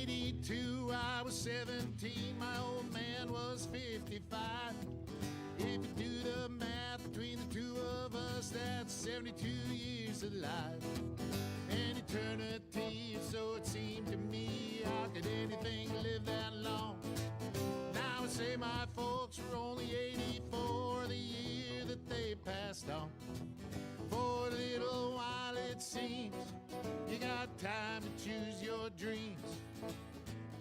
'82, I was 17, my old man was 55. If you do the math between the two of us, that's 72 years of life. An eternity, so it seemed to me. How could anything live that long? Now I say my folks were only 84 the year that they passed on. For a little while it seems you got time to choose your dreams.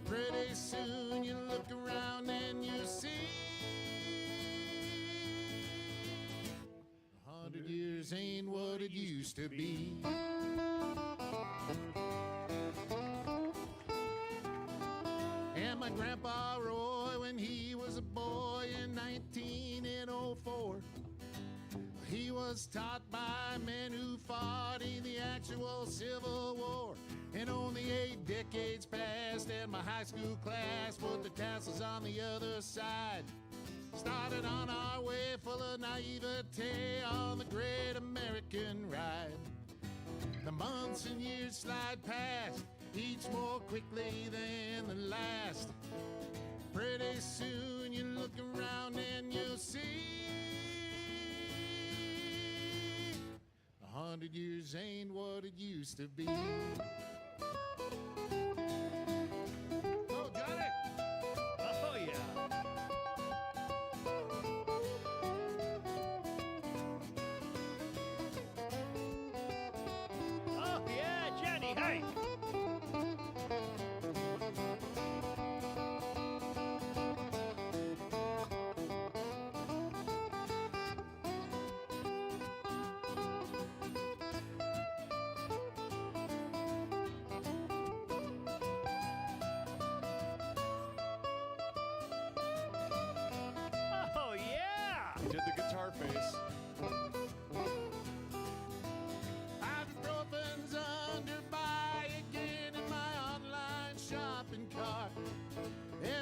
Pretty soon you look around and you see 100 years ain't what it used to be. And my grandpa Roy, when he was a boy in 1904, he was taught by men who fought in the actual Civil War. And only 8 decades passed and my high school class put the tassels on the other side. Started on our way full of naivete on the great American ride. The months and years slide past, each more quickly than the last. Pretty soon you look around and you'll see 100 years ain't what it used to be. Oh, Johnny! Oh, yeah. Oh, yeah, Johnny, hey! Oh, yeah! He did the guitar face. Ibuprofen's under buy again in my online shopping cart.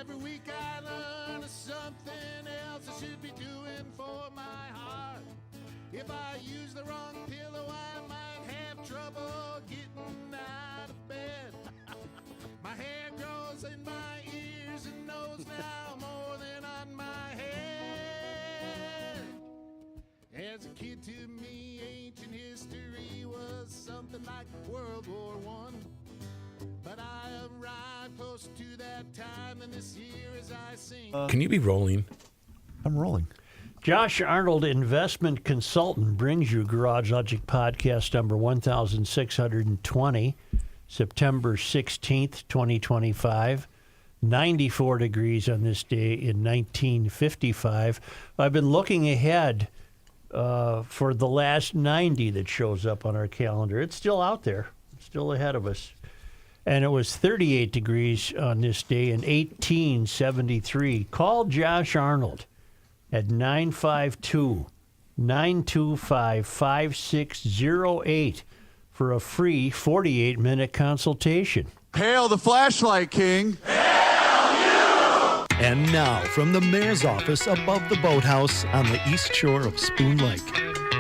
Every week I learn of something else I should be doing for my heart. If I use the wrong pillow, I might have trouble getting out of bed. My hair grows in my ears and nose now more than on my head. As a kid, to me, ancient history was something like World War I. But I arrived close to that time, and this year as I sing. Can you be rolling? I'm rolling. Josh Arnold, investment consultant, brings you Garage Logic podcast number 1620, September 16th, 2025. 94 degrees on this day in 1955. I've been looking ahead for the last 90 that shows up on our calendar. It's still out there. It's still ahead of us. And it was 38 degrees on this day in 1873. Call Josh Arnold at 952-925-5608 for a free 48-minute consultation. Hail the flashlight king. And now, from the mayor's office above the boathouse on the east shore of Spoon Lake,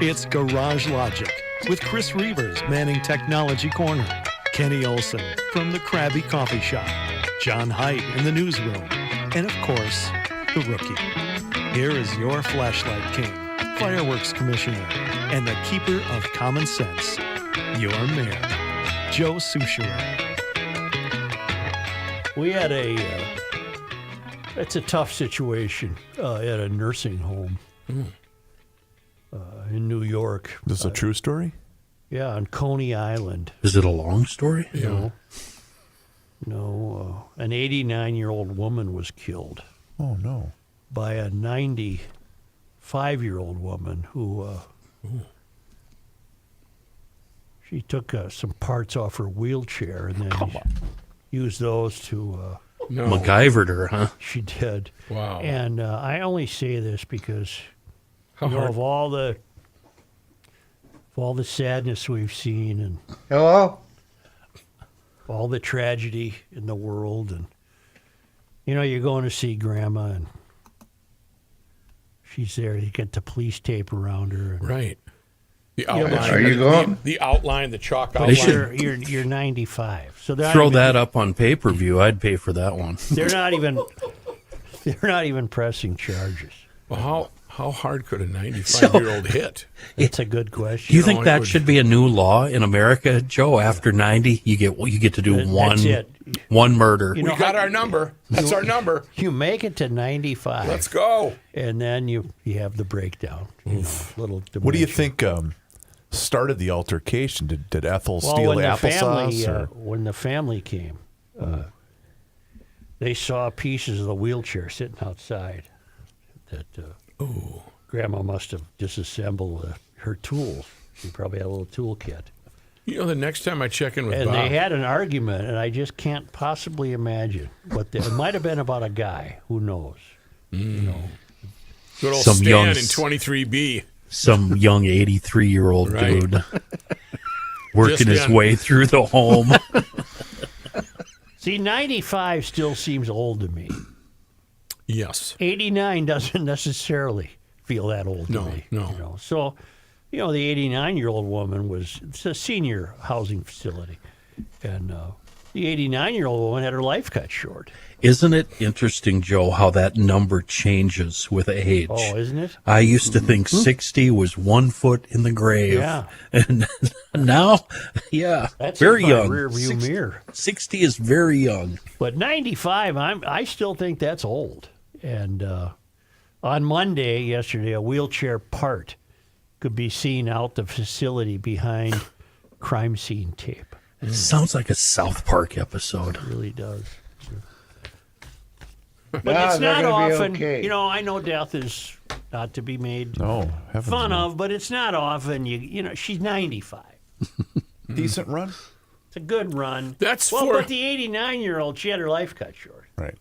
it's Garage Logic with Chris Reavers manning Technology Corner, Kenny Olson from the Krabby Coffee Shop, John Haidt in the newsroom, and of course, the rookie. Here is your flashlight king, fireworks commissioner, and the keeper of common sense, your mayor, Joe Soucheray. We had it's a tough situation at a nursing home in New York. This is a true story? Yeah, on Coney Island. Is it a long story? No, an 89-year-old woman was killed. Oh, no. By a 95-year-old woman who she took some parts off her wheelchair and then used those to... MacGyvered her, huh? She did. Wow. And I only say this because of all the sadness we've seen and all the tragedy in the world, and you're going to see Grandma and she's there. You get the police tape around her. And, right. The outline. Are you going? The outline, the chalk But outline. you're 95. So they're Throw not even, that up on pay-per-view. I'd pay for that one. They're not even pressing charges. Well, how hard could a 95-year-old hit? It's a good question. Do you think it that would- should be a new law in America, Joe? After 90, you get to do That's it. one murder. You know, We got our number. That's our number. You make it to 95. Let's go. And then you have the breakdown. Little What do you dementia. think started the altercation? Did Ethel Well, steal when the the applesauce? family or? when the family came, they saw pieces of the wheelchair sitting outside. That Grandma must have disassembled her tools. She probably had a little tool kit. You know, the next time I check in with And Bob, they had an argument, and I just can't possibly imagine what it might have been about a guy. Who knows? You know, good old Some Stan young- in 23B. Some young 83-year-old Right. dude working Just his in. way through the home. see, 95 still seems old to me. Yes. 89 doesn't necessarily feel that old to No, me. no. You know? So, the 89-year-old woman it's a senior housing facility. And the 89-year-old woman had her life cut short. Isn't it interesting, Joe, how that number changes with age? Oh, isn't it? I used to think 60 was 1 foot in the grave. Yeah. And now, yeah, That's very in my young. rear view mirror. 60 is very young. But 95, I still think that's old. And on yesterday, a wheelchair part could be seen out the facility behind crime scene tape. It sounds like a South Park episode. It really does. But No, it's they're not gonna be often. okay. I know death is not to be made No, heavens fun no. of, but it's not often. She's 95. Decent run. It's a good run. That's but the 89-year-old, she had her life cut short. Right.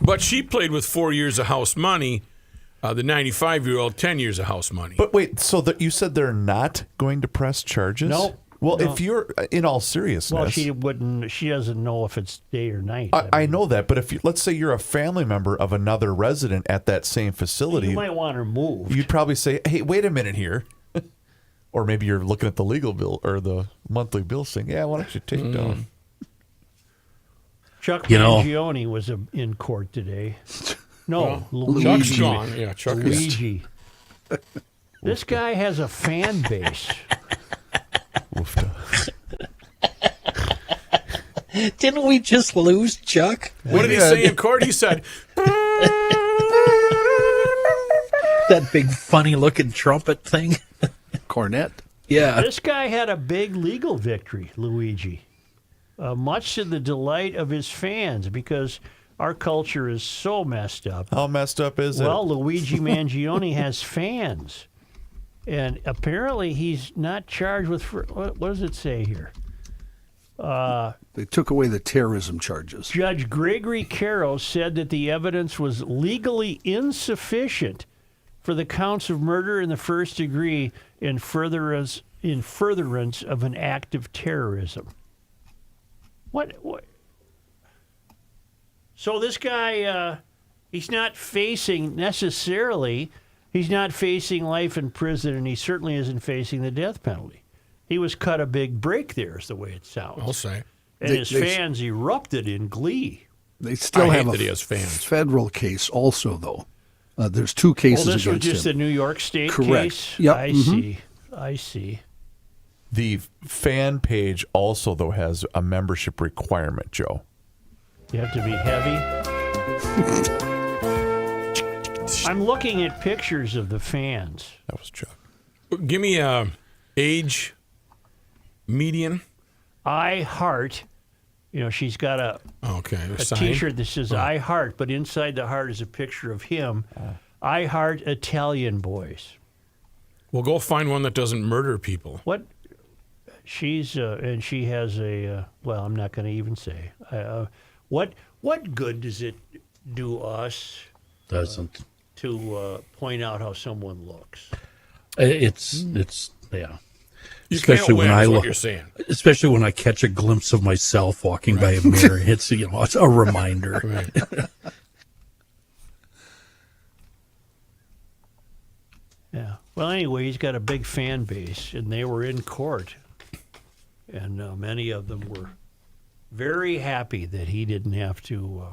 But she played with 4 years of house money. The 95-year-old, 10 years of house money. But wait, so you said they're not going to press charges? No. Well, No. if you're in all seriousness, Well, she wouldn't. She doesn't know if it's day or night. I know that, but if let's say you're a family member of another resident at that same facility, You might want her moved. you'd probably say, "Hey, wait a minute here," or maybe you're looking at the legal bill or the monthly bill, saying, "Yeah, why don't you take it down?" Chuck You know- Mangione was in court today. No, Chuck's Luigi. gone. Yeah, Chuck is. Luigi. This guy has a fan base. Woofda. Didn't we just lose Chuck? What did he say in court? He said, That big funny looking trumpet thing? Cornet. Yeah. This guy had a big legal victory, Luigi, much to the delight of his fans, because our culture is so messed up. How messed up is it? Well, Luigi Mangione has fans, and apparently he's not charged with. What does it say here? They took away the terrorism charges. Judge Gregory Caro said that the evidence was legally insufficient for the counts of murder in the first degree in furtherance of an act of terrorism. What? So this guy, he's not facing life in prison, and he certainly isn't facing the death penalty. He was cut a big break there, is the way it sounds. I'll say. And his fans erupted in glee. They still I have hate a that he has fans. federal case also, though. There's two cases Well, this was against just him. a New York State Correct. case? Yep. I see. the fan page also though has a membership requirement, Joe. You have to be heavy. I'm looking at pictures of the fans. That was Chuck. give me a age median. I heart. She's got a Sign. T-shirt that says "I heart," but inside the heart is a picture of him. I heart Italian boys. Well, go find one that doesn't murder people. What? She's and she has a. Well, I'm not going to even say. What good does it do us Doesn't. to point out how someone looks? It's yeah. You Especially can't when win, I is what look- you're saying. Especially when I catch a glimpse of myself walking by a mirror. It's it's a reminder. Right. Yeah. Well, anyway, he's got a big fan base, and they were in court. And many of them were very happy that he didn't have to.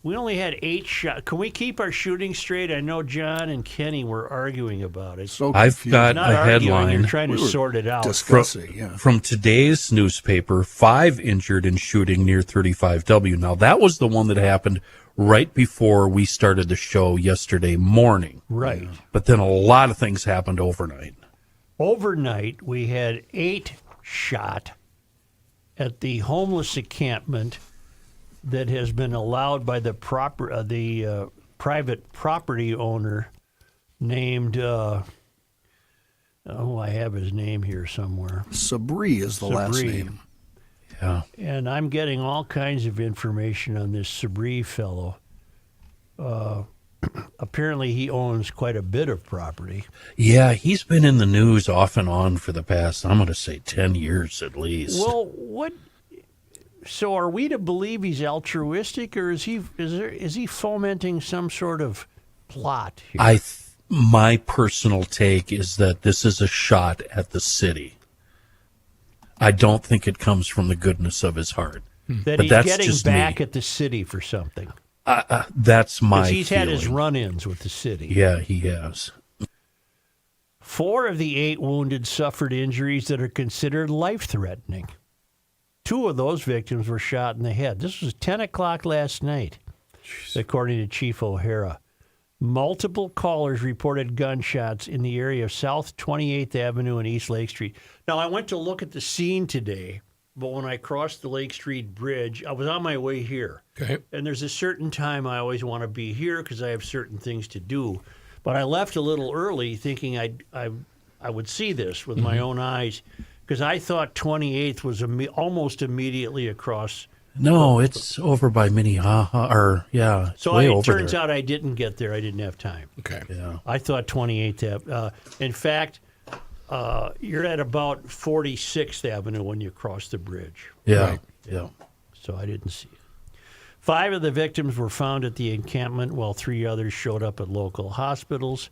We only had 8 shots. Can we keep our shooting straight? I know John and Kenny were arguing about it. So I've confused. got Not a arguing, headline. you're trying to We were sort it out. discussing, yeah. From today's newspaper, 5 injured in shooting near 35W. Now, that was the one that happened right before we started the show yesterday morning. Right. But then a lot of things happened overnight. Overnight, we had 8 shot at the homeless encampment that has been allowed by the private property owner named, I have his name here somewhere. Sabri is the last Sabri. name. Yeah. And I'm getting all kinds of information on this Sabri fellow. Apparently, he owns quite a bit of property. Yeah, he's been in the news off and on for the past, I'm going to say 10 years at least. Well, what? So, are we to believe he's altruistic, or is he fomenting some sort of plot here? My personal take is that this is a shot at the city. I don't think it comes from the goodness of his heart. That But he's that's getting just back me. at the city for something. That's my 'Cause he's had his feeling. run-ins with the city. Yeah, he has. 4 of the 8 wounded suffered injuries that are considered life-threatening. 2 of those victims were shot in the head. This was 10 o'clock last night, according to Chief O'Hara. Multiple callers reported gunshots in the area of South 28th Avenue and East Lake Street. Now, I went to look at the scene today, but when I crossed the Lake Street Bridge, I was on my way here. Okay. And there's a certain time I always want to be here because I have certain things to do. But I left a little early thinking I would see this with my own eyes because I thought 28th was almost immediately across. No, it's over by Minnehaha, or yeah, it's So way it over turns there. out I didn't get there. I didn't have time. Okay. Yeah. I thought 28th Ave. In fact, you're at about 46th Avenue when you cross the bridge. Yeah. Right. Yeah. So I didn't see it. 5 of the victims were found at the encampment, while 3 others showed up at local hospitals.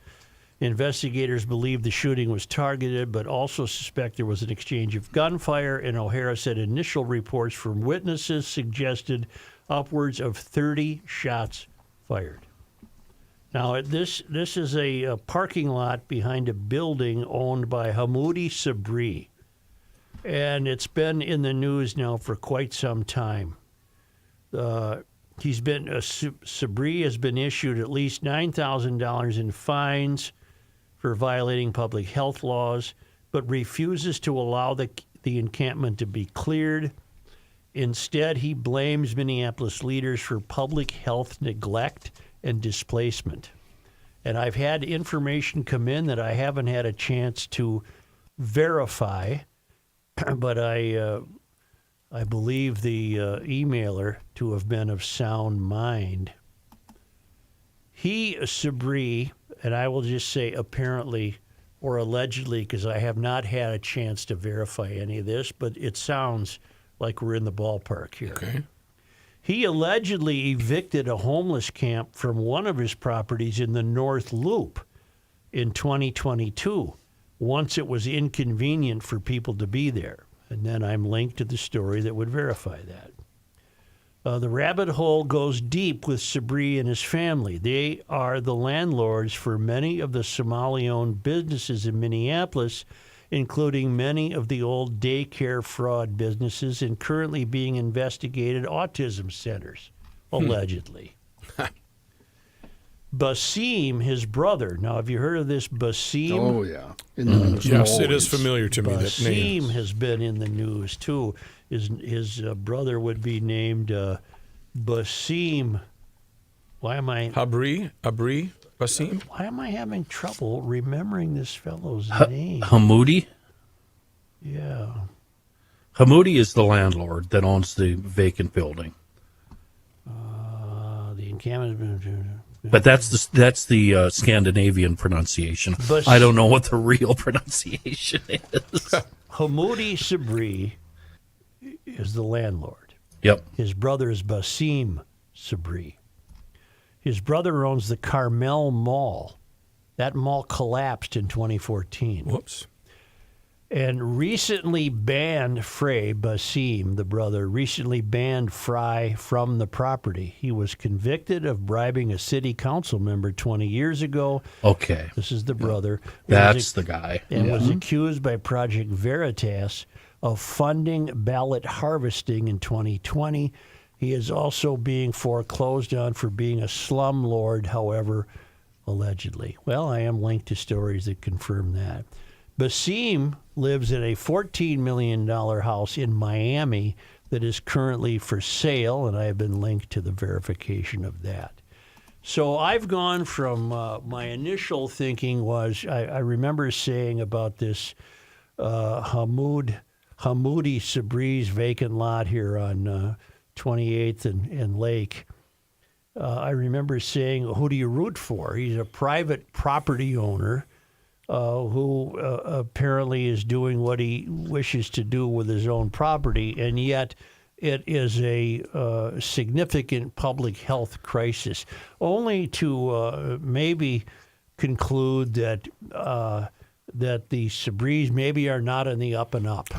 Investigators believe the shooting was targeted, but also suspect there was an exchange of gunfire, and O'Hara said initial reports from witnesses suggested upwards of 30 shots fired. Now, this is a parking lot behind a building owned by Hamoudi Sabri, and it's been in the news now for quite some time. Sabri has been issued at least $9,000 in fines for violating public health laws, but refuses to allow the encampment to be cleared. Instead, he blames Minneapolis leaders for public health neglect and displacement. And I've had information come in that I haven't had a chance to verify, but I believe the emailer to have been of sound mind. He, Sabri, and I will just say apparently or allegedly, because I have not had a chance to verify any of this, but it sounds like we're in the ballpark here. Okay. He allegedly evicted a homeless camp from one of his properties in the North Loop in 2022, once it was inconvenient for people to be there. And then I'm linked to the story that would verify that. The rabbit hole goes deep with Sabri and his family. They are the landlords for many of the Somali-owned businesses in Minneapolis, including many of the old daycare fraud businesses and currently being investigated autism centers, allegedly. Basim, his brother. Now, have you heard of this Basim? Oh, yeah. In the news Yes, it always. is familiar to me. That name. Basim has been in the news, too. His brother would be named Basim. Why am I Abri, Basim. Why am I having trouble remembering this fellow's name? Hamoudi? Yeah. Hamoudi is the landlord that owns the vacant building. The encampment. But that's the Scandinavian pronunciation. I don't know what the real pronunciation is. Hamoudi Sabri is the landlord. Yep. His brother is Basim Sabri. His brother owns the Carmel Mall. That mall collapsed in 2014. Whoops. And recently banned Frey Basim, the brother, recently banned Fry from the property. He was convicted of bribing a city council member 20 years ago. Okay. This is the brother. That's the guy. And was accused by Project Veritas of funding ballot harvesting in 2020. He is also being foreclosed on for being a slumlord, however, allegedly. Well, I am linked to stories that confirm that. Basim lives in a $14 million house in Miami that is currently for sale, and I have been linked to the verification of that. So I've gone from my initial thinking was I remember saying about this Hamoudi Sabriz vacant lot here on 28th and Lake. I remember saying, who do you root for? He's a private property owner who apparently is doing what he wishes to do with his own property, and yet it is a significant public health crisis, only to maybe conclude that that the Sabriz maybe are not in the up and up.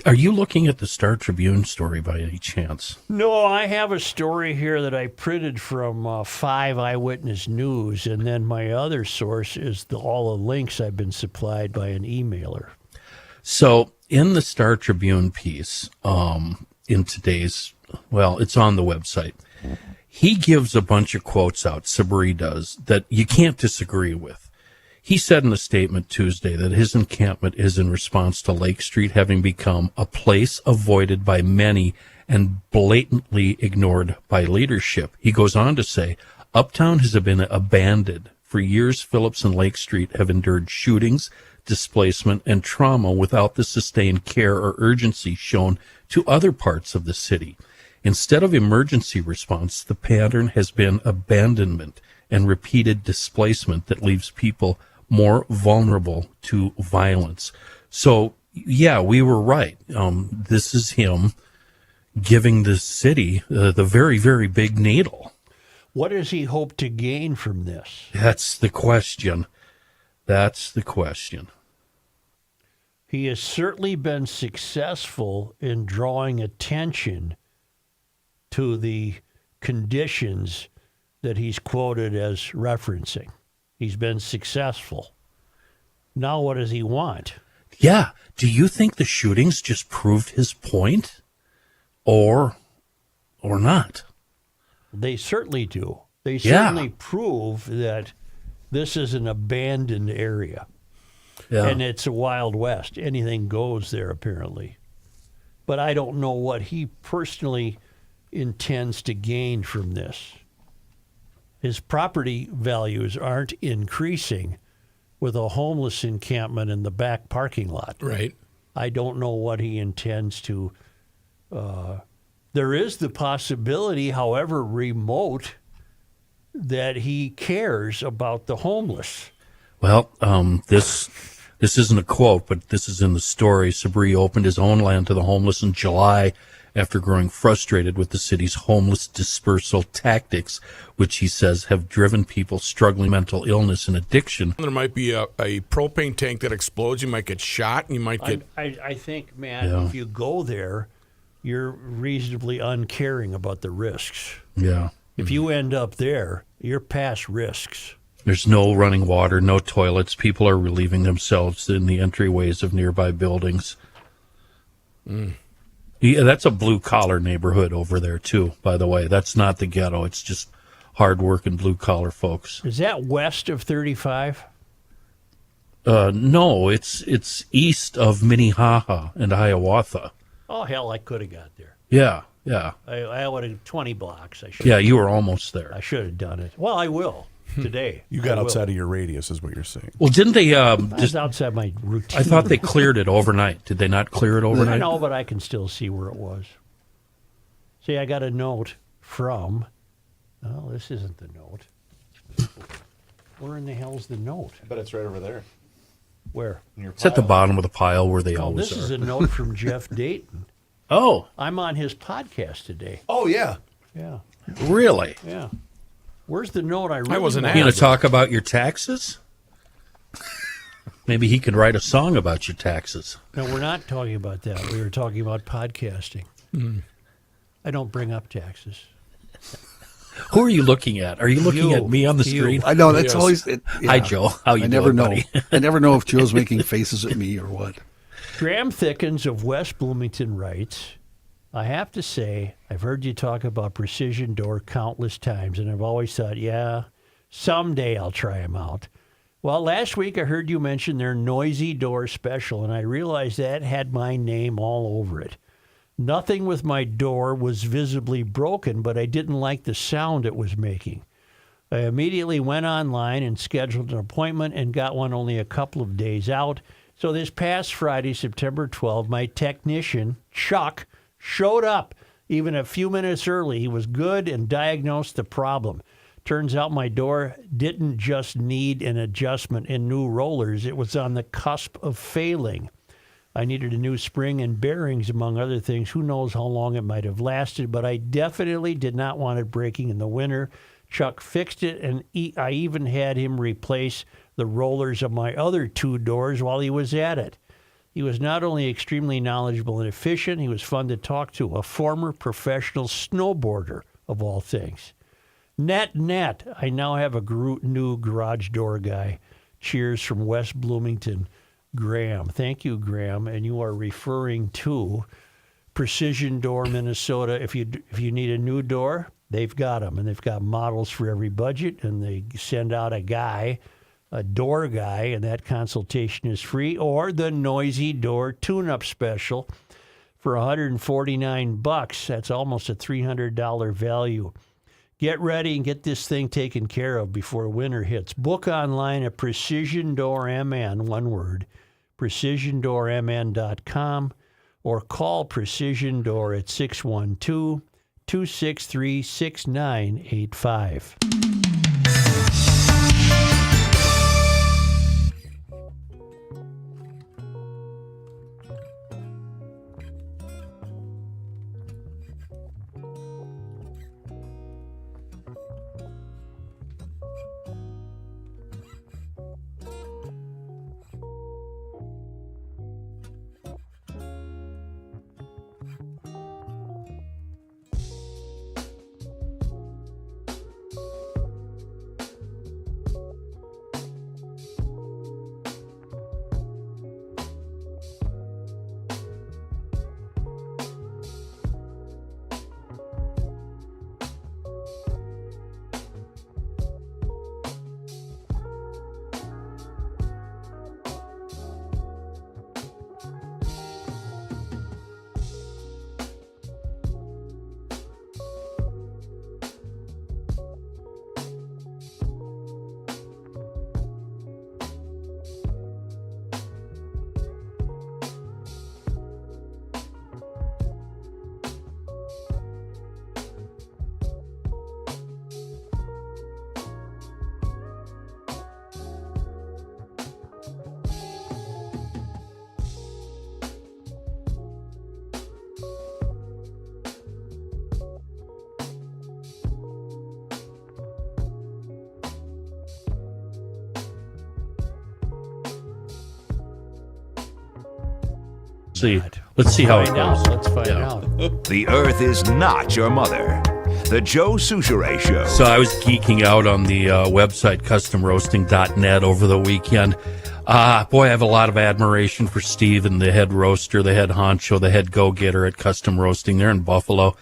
Are you looking at the Star Tribune story by any chance? No, I have a story here that I printed from 5 Eyewitness News, and then my other source is all the links I've been supplied by an emailer. So in the Star Tribune piece, in today's, well, it's on the website, he gives a bunch of quotes out, Sabri does, that you can't disagree with. He said in a statement Tuesday that his encampment is in response to Lake Street having become a place avoided by many and blatantly ignored by leadership. He goes on to say, Uptown has been abandoned. For years, Phillips and Lake Street have endured shootings, displacement, and trauma without the sustained care or urgency shown to other parts of the city. Instead of emergency response, the pattern has been abandonment and repeated displacement that leaves people more vulnerable to violence. So, yeah, we were right. This is him giving the city the very, very big needle. What does he hope to gain from this? That's the question. That's the question. He has certainly been successful in drawing attention to the conditions that he's quoted as referencing. He's been successful. Now what does he want? Yeah. Do you think the shootings just proved his point? Or not? They certainly do. They certainly prove that this is an abandoned area. Yeah. And it's a Wild West. Anything goes there, apparently. But I don't know what he personally intends to gain from this. His property values aren't increasing with a homeless encampment in the back parking lot. Right. I don't know what he intends to. There is the possibility, however remote, that he cares about the homeless. Well, this isn't a quote, but this is in the story. Sabri opened his own land to the homeless in July after growing frustrated with the city's homeless dispersal tactics, which he says have driven people struggling with mental illness and addiction. There might be a propane tank that explodes. You might get shot. You might get... I think, Matt, if you go there, you're reasonably uncaring about the risks. Yeah. If you end up there, you're past risks. There's no running water, no toilets. People are relieving themselves in the entryways of nearby buildings. Yeah, that's a blue-collar neighborhood over there, too, by the way. That's not the ghetto. It's just hard-working blue-collar folks. Is that west of 35? No, it's east of Minnehaha and Hiawatha. Oh, hell, I could have got there. Yeah. I would have 20 blocks. Yeah, you were almost there. I should have done it. Well, I will today. You got outside of your radius, is what you're saying. Well, didn't they Just outside my routine. I thought they cleared it overnight. Did they not clear it I overnight? know, but I can still see where it was. See, I got a note from. Oh, this isn't the note. Where in the hell's the note? I bet it's right over there. Where? It's at the bottom of the pile where they Oh, always this are. is a note from Jeff Dayton. Oh, I'm on his podcast today. Oh, yeah. Yeah, really? yeah. Where's the note I really wasn't wanted? You going to talk about your taxes? Maybe he could write a song about your taxes. No, we're not talking about that. We were talking about podcasting. I don't bring up taxes. Who are you looking at? Are you looking You. at me on the You. screen? I know that's Yes. always. Hi, Joe. How you I doing, never know. buddy? I never know if Joe's making faces at me or what. Graham Thickens of West Bloomington writes, I have to say, I've heard you talk about Precision Door countless times, and I've always thought, yeah, someday I'll try them out. Well, last week I heard you mention their noisy door special, and I realized that had my name all over it. Nothing with my door was visibly broken, but I didn't like the sound it was making. I immediately went online and scheduled an appointment and got one only a couple of days out. So this past Friday, September 12th, my technician, Chuck, showed up. Even a few minutes early, he was good and diagnosed the problem. Turns out my door didn't just need an adjustment and new rollers. It was on the cusp of failing. I needed a new spring and bearings, among other things. Who knows how long it might have lasted, but I definitely did not want it breaking in the winter. Chuck fixed it, and I even had him replace the rollers of my other two doors while he was at it. He was not only extremely knowledgeable and efficient, he was fun to talk to, a former professional snowboarder, of all things. Net, I now have a new garage door guy. Cheers from West Bloomington, Graham. Thank you, Graham. And you are referring to Precision Door, Minnesota. If you need a new door, they've got them, and they've got models for every budget, and they send out a door guy, and that consultation is free, or the noisy door tune-up special for $149. That's almost a $300 value. Get ready and get this thing taken care of before winter hits. Book online at Precision Door MN, one word, precisiondoormn.com, or call Precision Door at 612-263-6985. Let's see how it Find out. goes. Let's find out. The Earth is not your mother. The Joe Souchere Show. So I was geeking out on the website customroasting.net over the weekend. Boy, I have a lot of admiration for Steve and the head roaster, the head honcho, the head go-getter at Custom Roasting there in Buffalo.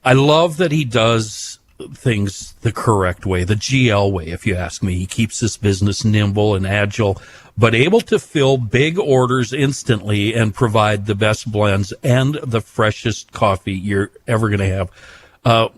I love that he does things the correct way, the GL way, if you ask me. He keeps this business nimble and agile, but able to fill big orders instantly and provide the best blends and the freshest coffee you're ever going to have.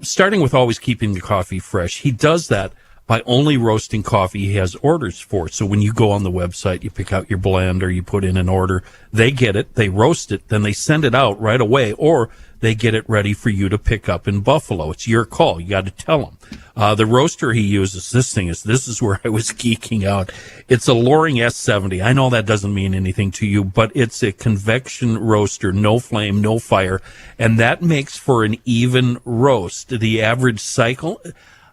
Starting with always keeping the coffee fresh. He does that by only roasting coffee he has orders for. So when you go on the website, you pick out your blend or you put in an order, they get it, they roast it, then they send it out right away, or they get it ready for you to pick up in Buffalo. It's your call. You got to tell them. The roaster he uses, this is where I was geeking out. It's a Loring S70. I know that doesn't mean anything to you, but it's a convection roaster, no flame, no fire, and that makes for an even roast. The average cycle,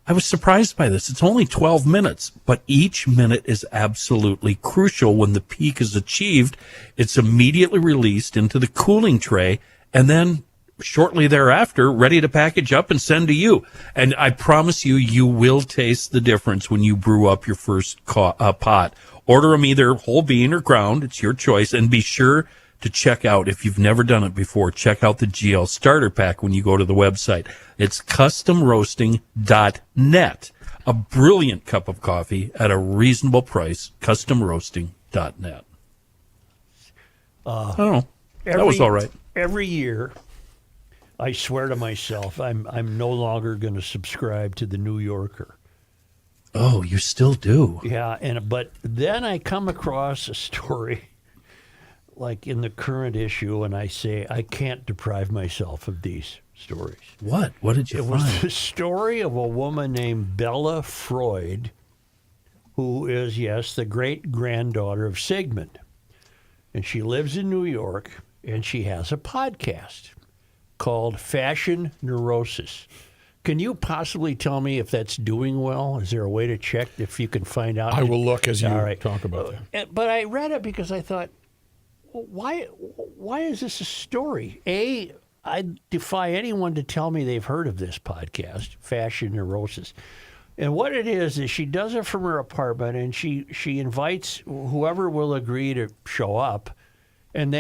I was surprised by this. It's only 12 minutes, but each minute is absolutely crucial. When the peak is achieved, it's immediately released into the cooling tray, and then shortly thereafter, ready to package up and send to you. And I promise you, you will taste the difference when you brew up your first pot. Order them either whole bean or ground. It's your choice. And be sure to check out, if you've never done it before, check out the GL Starter Pack when you go to the website. It's customroasting.net. A brilliant cup of coffee at a reasonable price. Customroasting.net. I don't know. That was all right. Every year, I swear to myself, I'm no longer going to subscribe to the New Yorker. Oh, you still do? Yeah, but then I come across a story like in the current issue, and I say, I can't deprive myself of these stories. What? What did you find? It was the story of a woman named Bella Freud, who is, yes, the great-granddaughter of Sigmund. And she lives in New York, and she has a podcast called Fashion Neurosis. Can you possibly tell me if that's doing well? Is there a way to check if you can find out? I will look as you All right. talk about that. But I read it because I thought, why is this a story? I defy anyone to tell me they've heard of this podcast, Fashion Neurosis. And what it is she does it from her apartment, and she invites whoever will agree to show up. And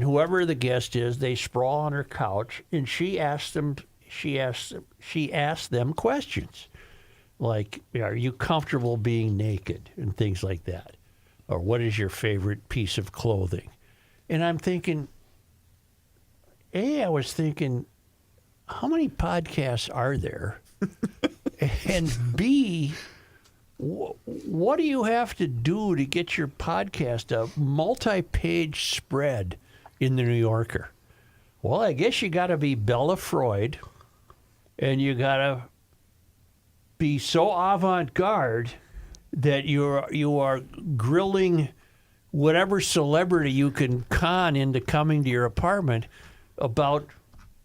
whoever the guest is, they sprawl on her couch, and she asks them questions like, "Are you comfortable being naked?" and things like that, or "What is your favorite piece of clothing?" And I'm thinking, I was thinking, how many podcasts are there? And B, what do you have to do to get your podcast a multi-page spread in the New Yorker? Well, I guess you got to be Bella Freud, and you got to be so avant-garde that you are grilling whatever celebrity you can con into coming to your apartment about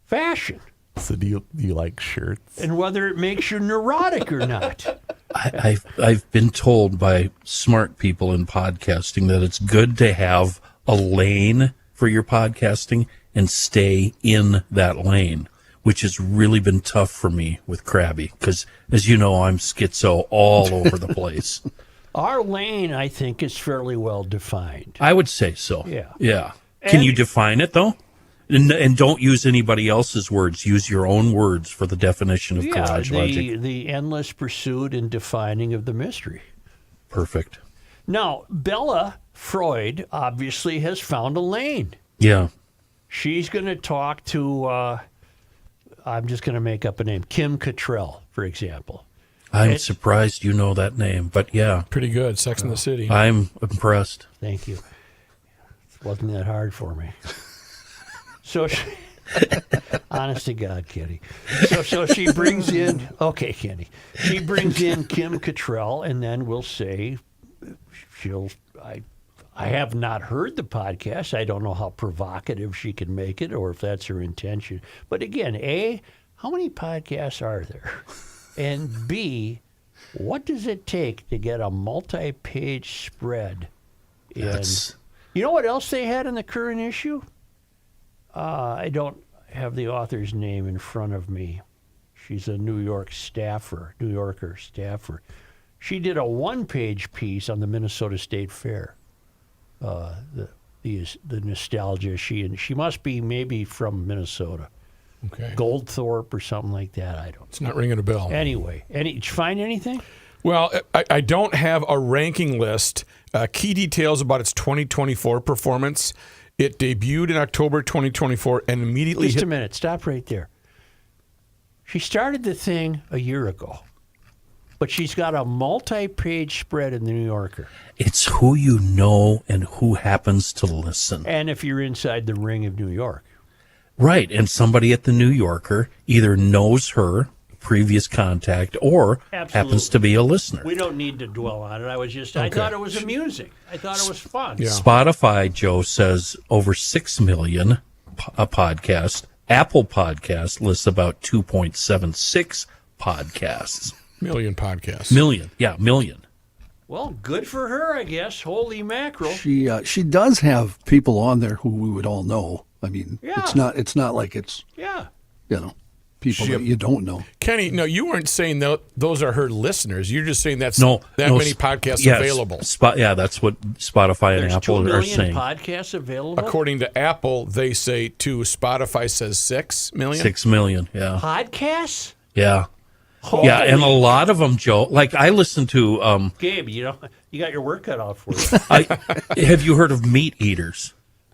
fashion. So do you like shirts? And whether it makes you neurotic or not. I've been told by smart people in podcasting that it's good to have a lane for your podcasting and stay in that lane, which has really been tough for me with Krabby because, as you know, I'm schizo all over the place. Our lane, I think, is fairly well defined. I would say so. Yeah. Yeah. Can you define it, though? And don't use anybody else's words. Use your own words for the definition of Garage Logic. The endless pursuit and defining of the mystery. Perfect. Now, Bella Freud obviously has found a lane. Yeah. She's going to talk to, I'm just going to make up a name, Kim Cattrall, for example. I'm surprised you know that name, but yeah. Pretty good. Sex in the City. I'm impressed. Thank you. It wasn't that hard for me. So, honest to God, Kenny. So she brings in, okay, Kenny. She brings in Kim Cattrall, and then we'll say, I have not heard the podcast. I don't know how provocative she can make it or if that's her intention. But again, A, how many podcasts are there? And B, what does it take to get a multi-page spread? You know what else they had in the current issue? I don't have the author's name in front of me. She's a New Yorker staffer. She did a one-page piece on the Minnesota State Fair. The nostalgia. She must be maybe from Minnesota. Okay. Goldthorpe or something like that. I don't. It's not ringing a bell. Anyway, did you find anything? Well, I don't have a ranking list. Key details about its 2024 performance. It debuted in October 2024 and immediately Just a minute. Stop right there. She started the thing a year ago, but she's got a multi-page spread in the New Yorker. It's who you know and who happens to listen. And if you're inside the ring of New York. Right, and somebody at the New Yorker either knows her, previous contact, or happens to be a listener. We don't need to dwell on it. I thought it was amusing. I thought it was fun. Yeah. Spotify, Joe says, over 6 million podcasts. Apple Podcast lists about 2.76 podcasts. Million podcasts. Million. Well, good for her, I guess. Holy mackerel. She does have people on there who we would all know. I mean, Yeah. it's not like it's Yeah. People that you don't know. Kenny, no, you weren't saying those are her listeners. You're just saying that No, many podcasts available. That's what Spotify and There's Apple 2 are million saying. podcasts available. According to Apple, they say 2. Spotify says 6 million. 6 million, yeah. Podcasts? Yeah. Holy. Yeah, and a lot of them, Joe. Like I listen to. Gabe, you got your work cut out for you. Have you heard of Meat Eaters?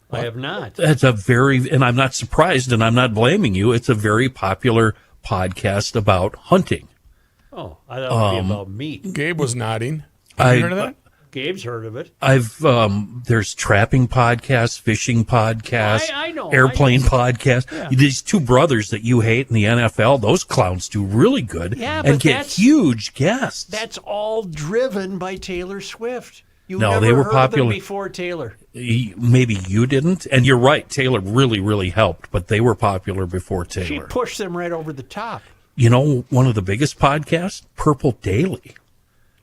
I have not. It's and I'm not surprised, and I'm not blaming you. It's a very popular podcast about hunting. Oh, I thought it would be about meat. Gabe was nodding. Have you heard of that? Gabe's heard of it. There's trapping podcasts, fishing podcasts, I know, airplane podcasts. Yeah. These 2 brothers that you hate in the NFL, those clowns do really good and get huge guests. That's all driven by Taylor Swift. You no, never they were heard popular of them before Taylor. Maybe you didn't, and you're right. Taylor really, really helped, but they were popular before Taylor. She pushed them right over the top. You know, one of the biggest podcasts, Purple Daily.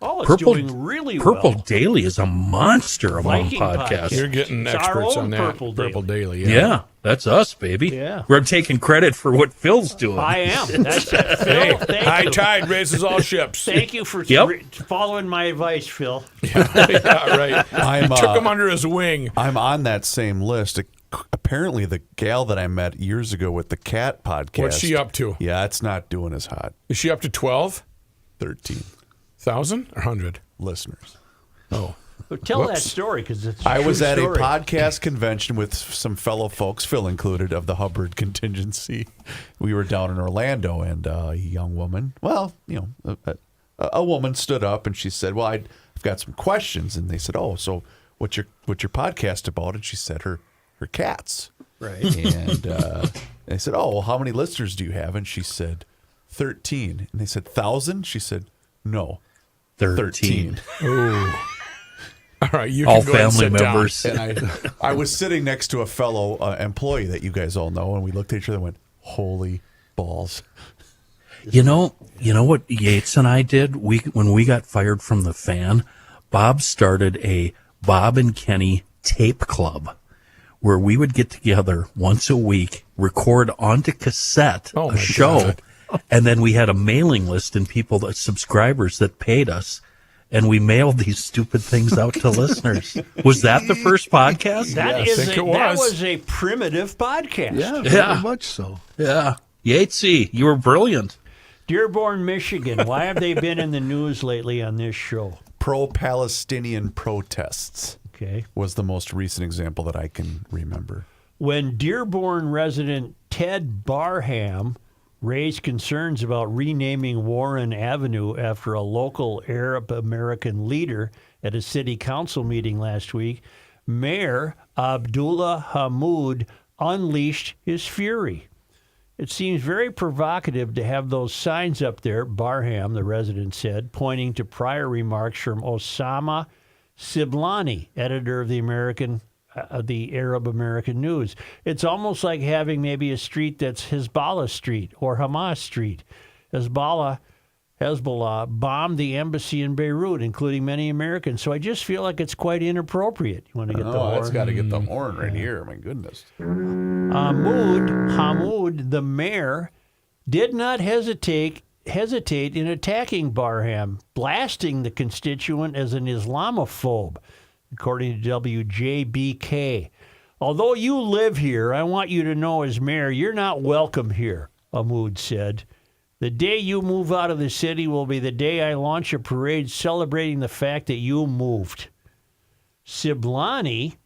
Oh, it's doing really well. Purple Daily is a monster among Viking podcasts. You're getting It's experts our on own that. Purple Daily. Yeah, that's us, baby. Yeah. We're taking credit for what Phil's doing. I am. That's Phil, thank High you. tide raises all ships. Thank you for following my advice, Phil. Yeah, right. Took him under his wing. I'm on that same list. Apparently, the gal that I met years ago with the cat podcast. What's she up to? Yeah, it's not doing as hot. Is she up to 12? 13,000 or 100 listeners. Oh. Tell that story because it's. I was at story. a podcast convention with some fellow folks, Phil included, of the Hubbard contingency. We were down in Orlando, and a young woman, a woman stood up and she said, "Well, I've got some questions." And they said, "Oh, so what's your podcast about?" And she said, "Her cats." Right. And they said, "Oh, well, how many listeners do you have?" And she said, 13. And they said, 1,000? She said, "No, 13." Ooh. All right, you all can go family and sit members. Down. And I was sitting next to a fellow employee that you guys all know, and we looked at each other and went, "Holy balls!" You know what Yates and I did? When we got fired from the Fan, Bob started a Bob and Kenny tape club where we would get together once a week, record onto cassette a show, God. And then we had a mailing list and subscribers that paid us. And we mailed these stupid things out to listeners. Was that the first podcast? That was a primitive podcast. Yeah, very much so. Yeah. Yatesy, you were brilliant. Dearborn, Michigan. Why have they been in the news lately on this show? Pro-Palestinian protests. Okay. Was the most recent example that I can remember. When Dearborn resident Ted Barham raised concerns about renaming Warren Avenue after a local Arab American leader at a city council meeting last week, Mayor Abdullah Hamoud unleashed his fury. It seems very provocative to have those signs up there, Barham, the resident said, pointing to prior remarks from Osama Siblani, editor of the Arab American News. It's almost like having maybe a street that's Hezbollah Street or Hamas Street. Hezbollah bombed the embassy in Beirut, including many Americans. So I just feel like it's quite inappropriate. You want to get the horn? It's got to get the horn right here. My goodness. Hamoud, the mayor, did not hesitate in attacking Barham, blasting the constituent as an Islamophobe, according to WJBK. Although you live here, I want you to know as mayor, you're not welcome here, Hamoud said. The day you move out of the city will be the day I launch a parade celebrating the fact that you moved. Siblani,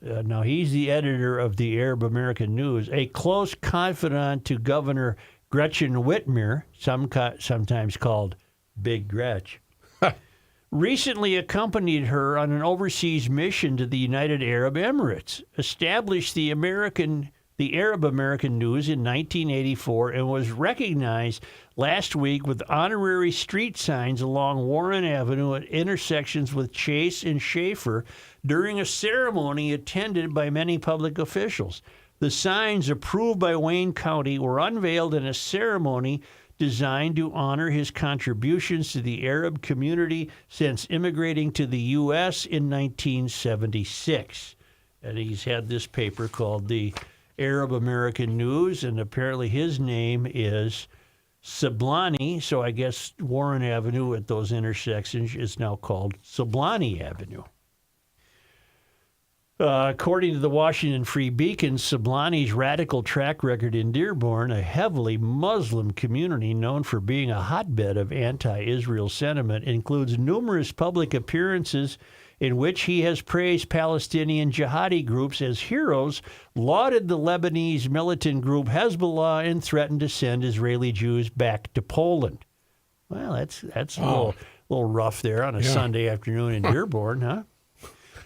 now he's the editor of the Arab American News, a close confidant to Governor Gretchen Whitmer, sometimes called Big Gretch, recently accompanied her on an overseas mission to the United Arab Emirates, established the Arab American News in 1984, and was recognized last week with honorary street signs along Warren Avenue at intersections with Chase and Schaefer during a ceremony attended by many public officials. The signs, approved by Wayne County, were unveiled in a ceremony designed to honor his contributions to the Arab community since immigrating to the U.S. in 1976. And he's had this paper called the Arab American News, and apparently his name is Sablani, so I guess Warren Avenue at those intersections is now called Sablani Avenue. According to the Washington Free Beacon, Sablani's radical track record in Dearborn, a heavily Muslim community known for being a hotbed of anti-Israel sentiment, includes numerous public appearances in which he has praised Palestinian jihadi groups as heroes, lauded the Lebanese militant group Hezbollah, and threatened to send Israeli Jews back to Poland. Well, that's a little rough there on a Sunday afternoon in Dearborn, huh?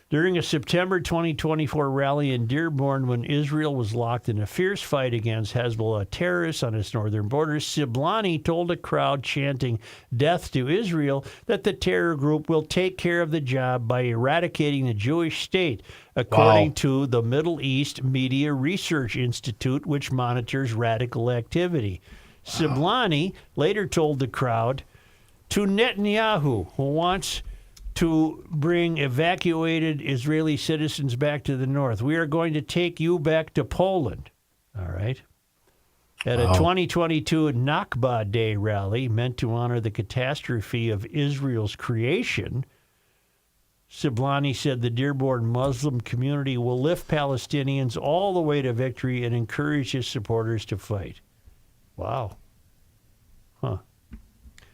During a September 2024 rally in Dearborn, when Israel was locked in a fierce fight against Hezbollah terrorists on its northern border, Sablani told a crowd chanting "Death to Israel" that the terror group will take care of the job by eradicating the Jewish state, according to the Middle East Media Research Institute, which monitors radical activity. Sablani later told the crowd, "To Netanyahu, who wants to bring evacuated Israeli citizens back to the north, we are going to take you back to Poland." All right. At a 2022 Nakba Day rally meant to honor the catastrophe of Israel's creation, Sablani said the Dearborn Muslim community will lift Palestinians all the way to victory and encourage his supporters to fight. Wow. Huh.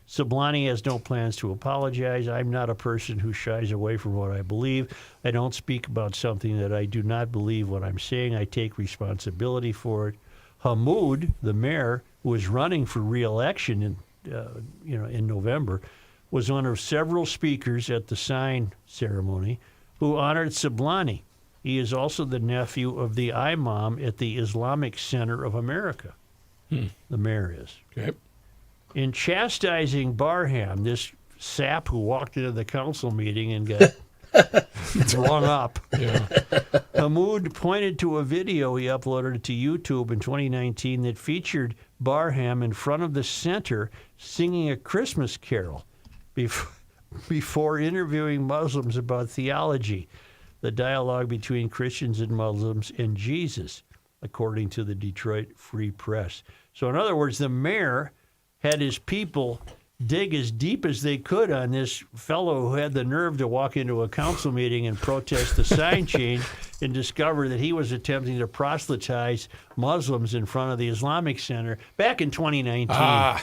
Sablani has no plans to apologize. "I'm not a person who shies away from what I believe. I don't speak about something that I do not believe what I'm saying. I take responsibility for it." Hamoud, the mayor, who was running for re-election in November, was one of several speakers at the sign ceremony who honored Sablani. He is also the nephew of the imam at the Islamic Center of America. The mayor is. Okay. In chastising Barham, this sap who walked into the council meeting and got rung up, Hamoud pointed to a video he uploaded to YouTube in 2019 that featured Barham in front of the center singing a Christmas carol before interviewing Muslims about theology, the dialogue between Christians and Muslims and Jesus, according to the Detroit Free Press. So in other words, the mayor had his people dig as deep as they could on this fellow who had the nerve to walk into a council meeting and protest the sign change and discover that he was attempting to proselytize Muslims in front of the Islamic Center back in 2019.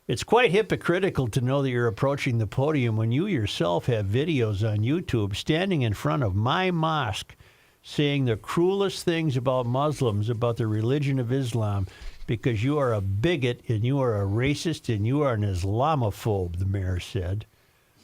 It's quite hypocritical to know that you're approaching the podium when you yourself have videos on YouTube standing in front of my mosque saying the cruelest things about Muslims, about the religion of Islam, because you are a bigot and you are a racist and you are an Islamophobe, the mayor said.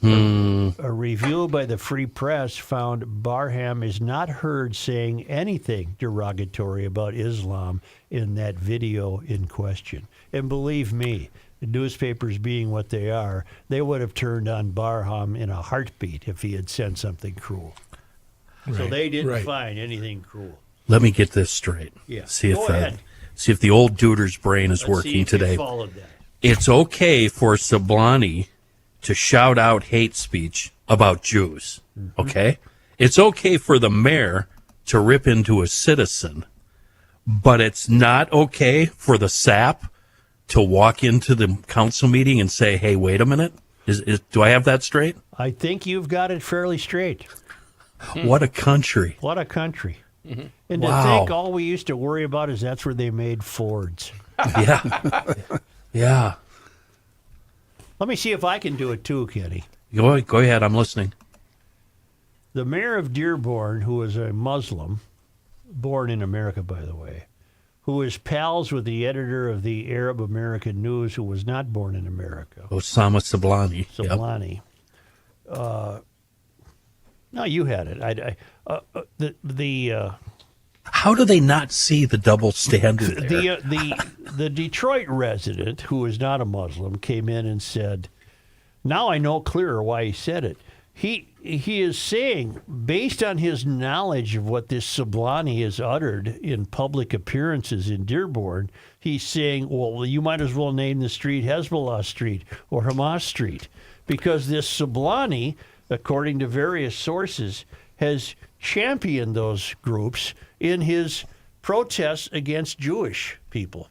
A review by the Free Press found Barham is not heard saying anything derogatory about Islam in that video in question. And believe me, the newspapers being what they are, they would have turned on Barham in a heartbeat if he had said something cruel. Right, so they didn't find anything cruel. Let me get this straight. Yeah. See Go ahead. See if the old duder's brain is working today. It's okay for Sablani to shout out hate speech about Jews, okay? It's okay for the mayor to rip into a citizen, but it's not okay for the sap to walk into the council meeting and say, "Hey, wait a minute." Do I have that straight? I think you've got it fairly straight. What a country. What a country. And to think all we used to worry about is that's where they made Fords. Yeah. Yeah. Let me see if I can do it too, Kenny. Go ahead. I'm listening. The mayor of Dearborn, who is a Muslim, born in America, by the way, who is pals with the editor of the Arab American News, who was not born in America. Osama Sablani. Sablani. Yep. No, you had it. How do they not see the double standard there? The Detroit resident, who is not a Muslim, came in and said, "Now I know clearer why he said it. he is saying, based on his knowledge of what this Sablani has uttered in public appearances in Dearborn, he's saying, well, you might as well name the street Hezbollah Street or Hamas Street, because this Sablani, according to various sources, has championed those groups in his protests against Jewish people,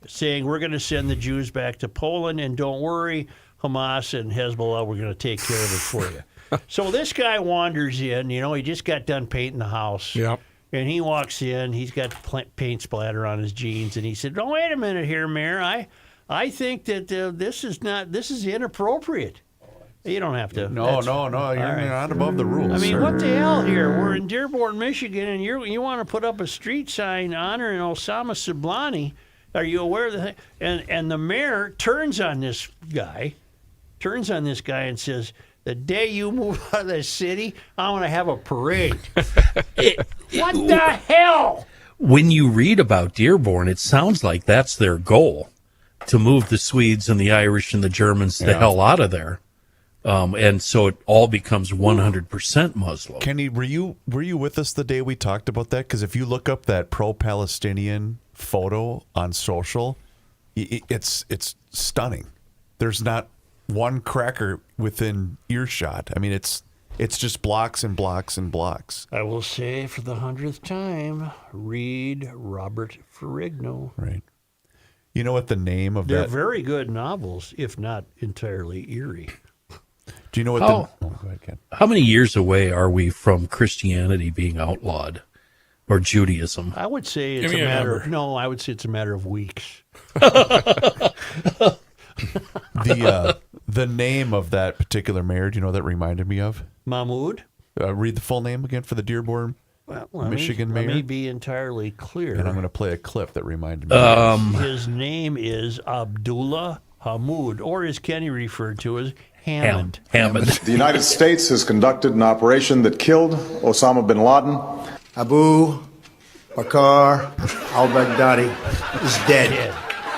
saying we're going to send the Jews back to Poland, and don't worry, Hamas and Hezbollah, we're going to take care of it for you. So this guy wanders in, he just got done painting the house. Yep. And he walks in, he's got paint splatter on his jeans, and he said, "Oh, wait a minute here, Mayor. I think that this is inappropriate." You don't have to. No, you're not above the rules. I mean, sir. what the hell here? We're in Dearborn, Michigan, and you want to put up a street sign honoring Osama Sablani. Are you aware of that? And the mayor turns on this guy and says, "The day you move out of the city, I want to have a parade." What the hell? When you read about Dearborn, it sounds like that's their goal, to move the Swedes and the Irish and the Germans the hell out of there. And so it all becomes 100% Muslim. Kenny, were you with us the day we talked about that? Because if you look up that pro-Palestinian photo on social, it's stunning. There's not one cracker within earshot. I mean, it's just blocks and blocks and blocks. I will say for the 100th time, read Robert Ferrigno. Right. You know what the name of They're that? very good novels, if not entirely eerie. Do you know what How- the? Oh, go ahead, Ken. How many years away are we from Christianity being outlawed, or Judaism? I would say it's Give a me a matter. number. No, I would say it's a matter of weeks. The name of that particular mayor, do you know what that reminded me of? Mahmoud. Read the full name again for the Dearborn. Let Michigan Let mayor? me be entirely clear. And I'm going to play a clip that reminded me. of this. His name is Abdullah Hamoud, or as Kenny referred to as Hammond. Hammond. The United States has conducted an operation that killed Osama bin Laden. Abu Bakr al-Baghdadi is dead.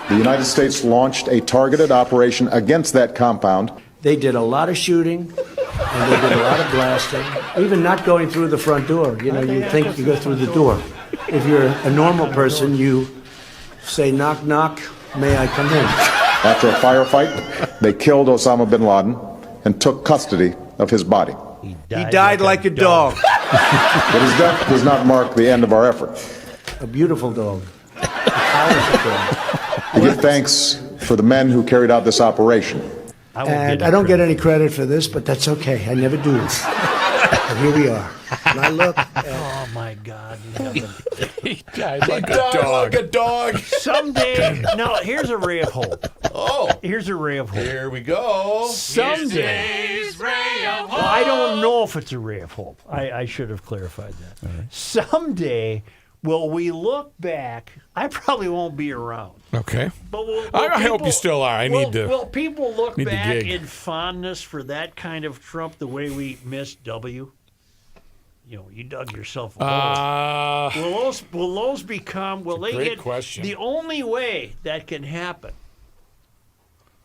The United States launched a targeted operation against that compound. They did a lot of shooting, and they did a lot of blasting, even not going through the front door. You think you go through the door. If you're a normal person, you say, "Knock, knock, may I come in?" After a firefight, they killed Osama bin Laden and took custody of his body. He died like a dog. But his death does not mark the end of our effort. A beautiful dog. A powerful dog. We give thanks for the men who carried out this operation. And I don't get any credit for this, but that's okay. I never do. But here we are. And I look. Oh my God! He died like a dog. Like a dog. Someday, no. Here's a ray of hope. Oh, Here's a ray of hope. here we go. Someday, well, I don't know if it's a ray of hope. I should have clarified that. Someday, will we look back? I probably won't be around. Okay. But will I hope you still are. Will people look need to back gig. in fondness for that kind of Trump the way we missed W? You dug yourself a hole. Will those become? Will they great get? question. The only way that can happen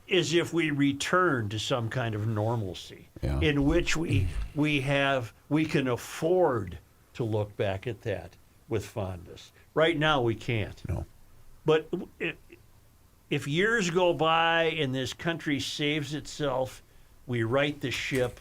is if we return to some kind of normalcy, in which we can afford to look back at that with fondness. Right now, we can't. No. But if years go by and this country saves itself, we right the ship.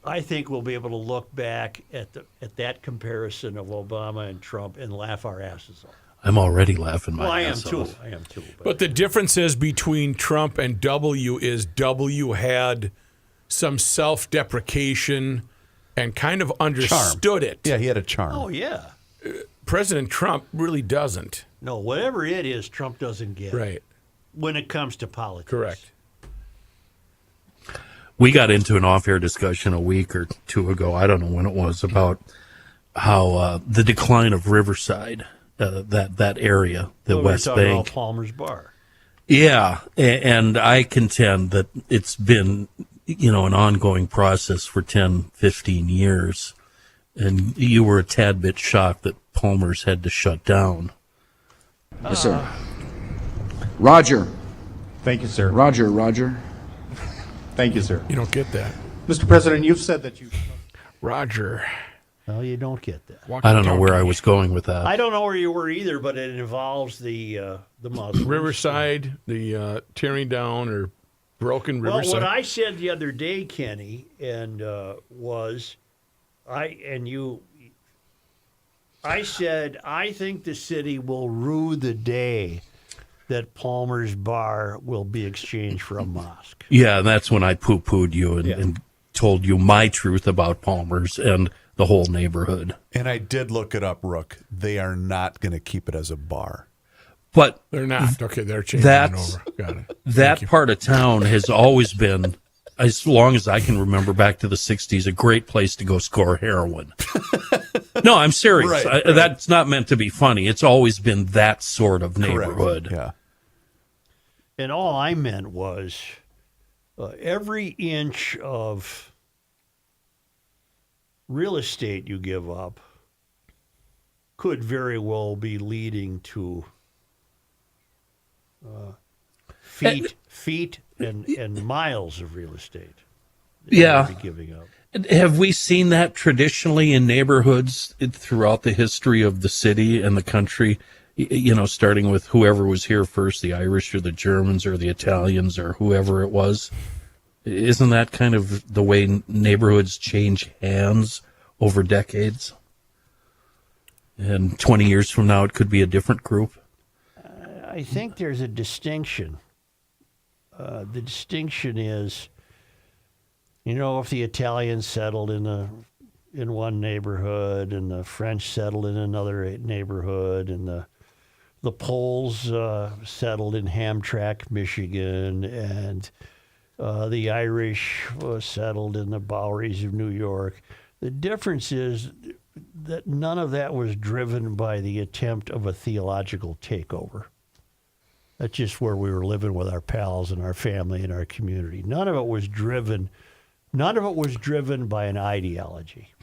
I think we'll be able to look back at that comparison of Obama and Trump and laugh our asses off. I'm already laughing my Well, I am ass too. off. I am too. But the difference is between Trump and W is W had some self-deprecation and kind of understood it. Yeah, he had a charm. Oh yeah. President Trump really doesn't. No, whatever it is, Trump doesn't get Right. when it comes to politics. Correct. We got into an off-air discussion a week or two ago, I don't know when it was, about how the decline of Riverside, that area, the Well, West we're talking Bank. about Palmer's Bar. Yeah, and I contend that it's been, an ongoing process for 10, 15 years. And you were a tad bit shocked that Palmer's had to shut down. Yes, sir. Roger. Thank you, sir. Roger. Thank you, sir. You don't get that. Mr. President, you've said that you... Roger. No, you don't get that. I don't know where I was going with that. I don't know where you were either, but it involves the Muslims. Riverside, the tearing down or broken Riverside. Well, what I said the other day, Kenny, and I said I think the city will rue the day that Palmer's Bar will be exchanged for a mosque. Yeah, that's when I poo-pooed you and told you my truth about Palmer's and the whole neighborhood. And I did look it up, Rook. They are not going to keep it as a bar. But they're not. Okay, they're changing it over. Got it. That part of town has always been, as long as I can remember back to the 60s, a great place to go score heroin. No, I'm serious. Right. That's not meant to be funny. It's always been that sort of neighborhood. Correct. Yeah. And all I meant was every inch of real estate you give up could very well be leading to feet and miles of real estate. Yeah. Be giving up. Have we seen that traditionally in neighborhoods throughout the history of the city and the country? You know, starting with whoever was here first, the Irish or the Germans or the Italians or whoever it was. Isn't that kind of the way neighborhoods change hands over decades? And 20 years from now, it could be a different group? I think there's a distinction. The distinction is, you know, if the Italians settled in one neighborhood and the French settled in another neighborhood and the Poles settled in Hamtramck, Michigan, and the Irish settled in the Boweries of New York. The difference is that none of that was driven by the attempt of a theological takeover. That's just where we were living with our pals and our family and our community. None of it was driven by an ideology.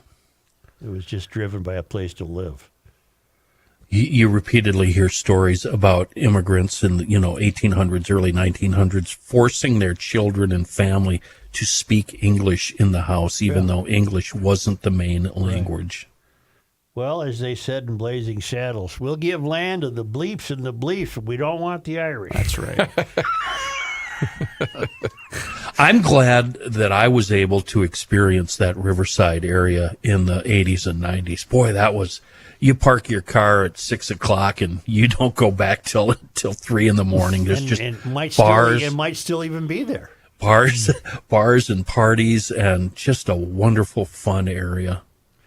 It was just driven by a place to live. You repeatedly hear stories about immigrants in the 1800s, early 1900s, forcing their children and family to speak English in the house, even though English wasn't the main language. Well, as they said in Blazing Saddles, we'll give land to the bleeps and the bleeps, but we don't want the Irish. That's right. I'm glad that I was able to experience that Riverside area in the 80s and 90s. Boy, that was... You park your car at 6 o'clock and you don't go back till 3 in the morning. There's just bars. It might still even be there. Bars and parties, and just a wonderful, fun area.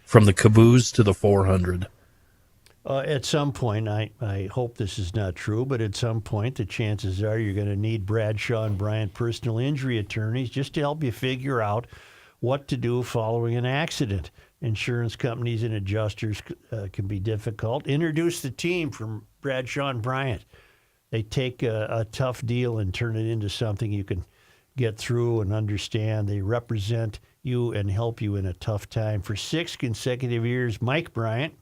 From the Caboose to the 400. At some point, I hope this is not true, but at some point, the chances are you're going to need Bradshaw and Bryant personal injury attorneys just to help you figure out what to do following an accident. Insurance companies and adjusters can be difficult. Introduce the team from Bradshaw and Bryant. They take a tough deal and turn it into something you can get through and understand. They represent you and help you in a tough time. For 6 consecutive years, Mike Bryant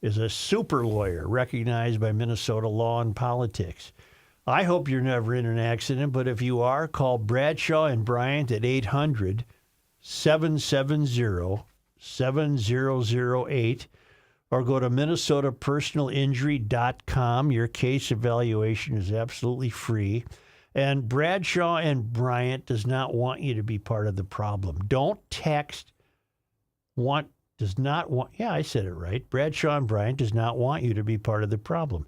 is a super lawyer recognized by Minnesota law and politics. I hope you're never in an accident, but if you are, call Bradshaw and Bryant at 800-770-7008 or go to minnesotapersonalinjury.com. Your case evaluation is absolutely free. And Bradshaw and Bryant does not want you to be part of the problem. Don't text yeah, I said it right. Bradshaw and Bryant does not want you to be part of the problem.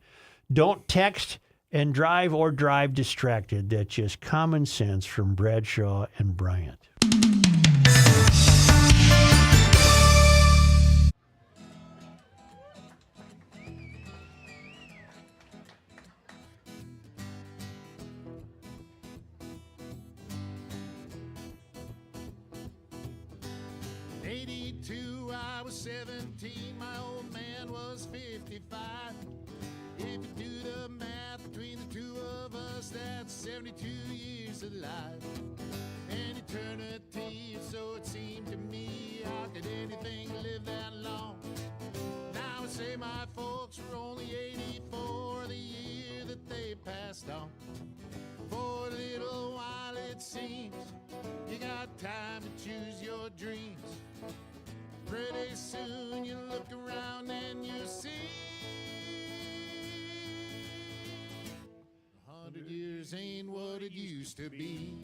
Don't text and drive or drive distracted. That's just common sense from Bradshaw and Bryant. I was 17, my old man was 55. If you do the math between the two of us, that's 72 years of life. An eternity, so it seemed to me. How could anything live that long? Now I say my folks were only 84 the year that they passed on. For a little while it seems you got time to choose your dreams. Pretty soon you look around and you see 100 years ain't what it used to be.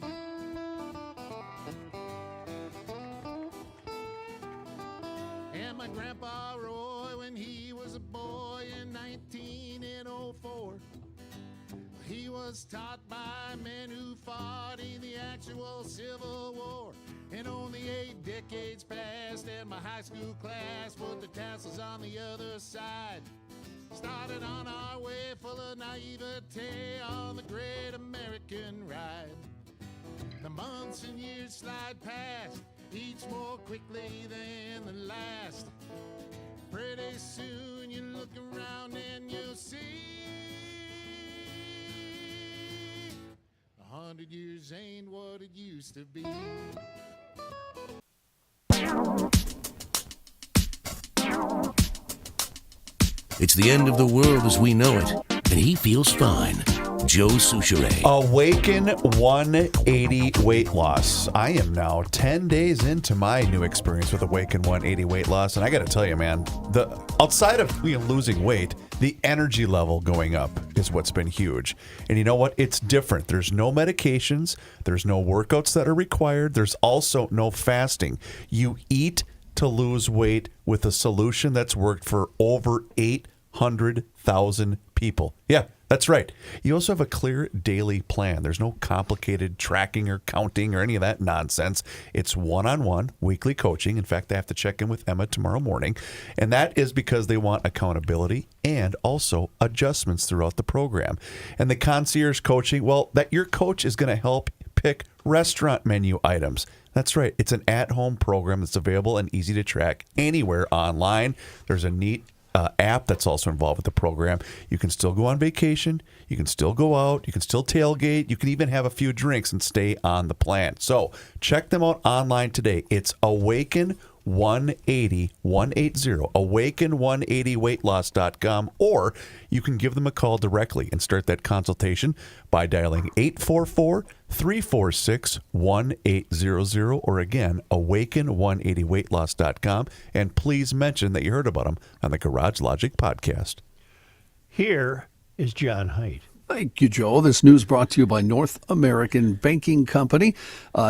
And my grandpa Roy, when he was a boy in 1904, he was taught by men who fought in the actual Civil War. And only 8 decades passed, and my high school class put the tassels on the other side. Started on our way full of naivete on the great American ride. The months and years slide past, each more quickly than the last. Pretty soon you look around and you'll see 100 years ain't what it used to be. It's the end of the world as we know it, and he feels fine. Joe Souchere. Awaken 180 weight loss. I am now 10 days into my new experience with Awaken 180 weight loss, and I got to tell you, man, the outside of losing weight, the energy level going up is what's been huge. And you know what? It's different. There's no medications. There's no workouts that are required. There's also no fasting. You eat to lose weight with a solution that's worked for over 800,000 people. Yeah, that's right. You also have a clear daily plan. There's no complicated tracking or counting or any of that nonsense. It's one-on-one weekly coaching. In fact, I have to check in with Emma tomorrow morning. And that is because they want accountability and also adjustments throughout the program. And the concierge coaching, well, that your coach is going to help pick restaurant menu items. That's right. It's an at-home program that's available and easy to track anywhere online. There's a neat app that's also involved with the program. You can still go on vacation. You can still go out. You can still tailgate. You can even have a few drinks and stay on the plan. So check them out online today. It's Awaken 180 awaken180weightloss.com, or you can give them a call directly and start that consultation by dialing 844-346-1800, or again, awaken180weightloss.com, and please mention that you heard about them on the Garage Logic podcast. Here is John Haidt. Thank you, Joe. This news brought to you by North American Banking Company.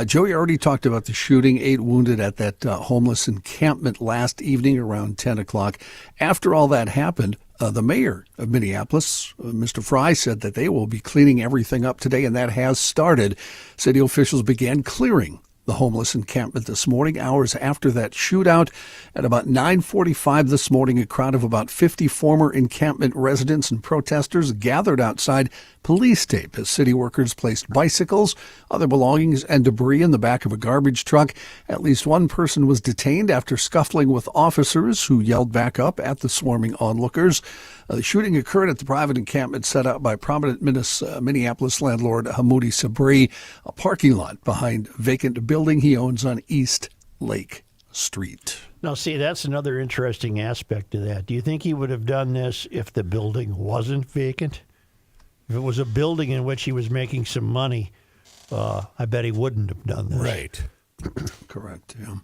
Joe, you already talked about the shooting, 8 wounded at that homeless encampment last evening around 10 o'clock. After all that happened, the mayor of Minneapolis, Mr. Fry, said that they will be cleaning everything up today, and that has started. City officials began clearing the homeless encampment this morning, hours after that shootout. At about 9:45 this morning, a crowd of about 50 former encampment residents and protesters gathered outside police tape as city workers placed bicycles, other belongings, and debris in the back of a garbage truck. At least one person was detained after scuffling with officers who yelled back up at the swarming onlookers. The shooting occurred at the private encampment set up by prominent Minneapolis landlord Hamoudi Sabri, a parking lot behind a vacant building he owns on East Lake Street. Now, see, that's another interesting aspect of that. Do you think he would have done this if the building wasn't vacant? If it was a building in which he was making some money, I bet he wouldn't have done this. Right. Correct, yeah.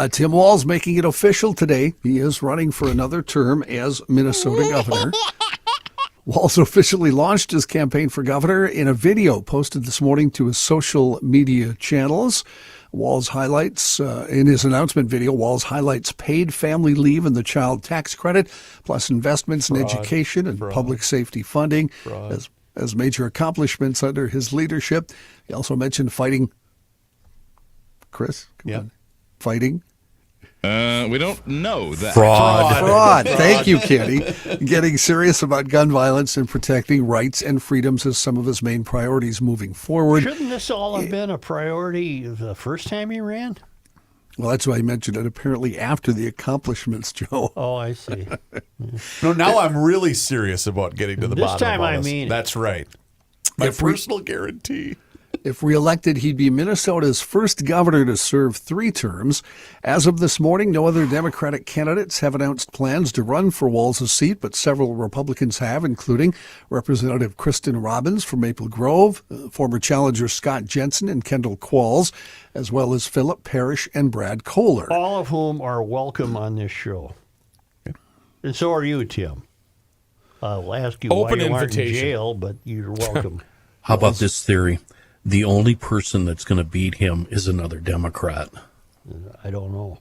Tim Walz making it official today. He is running for another term as Minnesota governor. Walz officially launched his campaign for governor in a video posted this morning to his social media channels. Walz highlights, in his announcement video, Walz highlights paid family leave and the child tax credit, plus investments in education and public safety funding as major accomplishments under his leadership. He also mentioned fighting. Chris? Come on. Fighting? We don't know that. Fraud. Thank you, Kenny. Getting serious about gun violence and protecting rights and freedoms as some of his main priorities moving forward. Shouldn't this all have been a priority the first time he ran? Well, that's why I mentioned it apparently after the accomplishments, Joe. Oh, I see. No, now I'm really serious about getting to the this bottom time of all I this. mean That's right. My personal guarantee. If reelected, he'd be Minnesota's first governor to serve 3 terms. As of this morning, no other Democratic candidates have announced plans to run for Walz' seat, but several Republicans have, including Representative Kristen Robbins from Maple Grove, former challenger Scott Jensen and Kendall Qualls, as well as Philip Parrish and Brad Kohler. All of whom are welcome on this show. And so are you, Tim. I'll ask you Open why you aren't in invitation. jail, but you're welcome. How about this theory? The only person that's going to beat him is another Democrat. I don't know.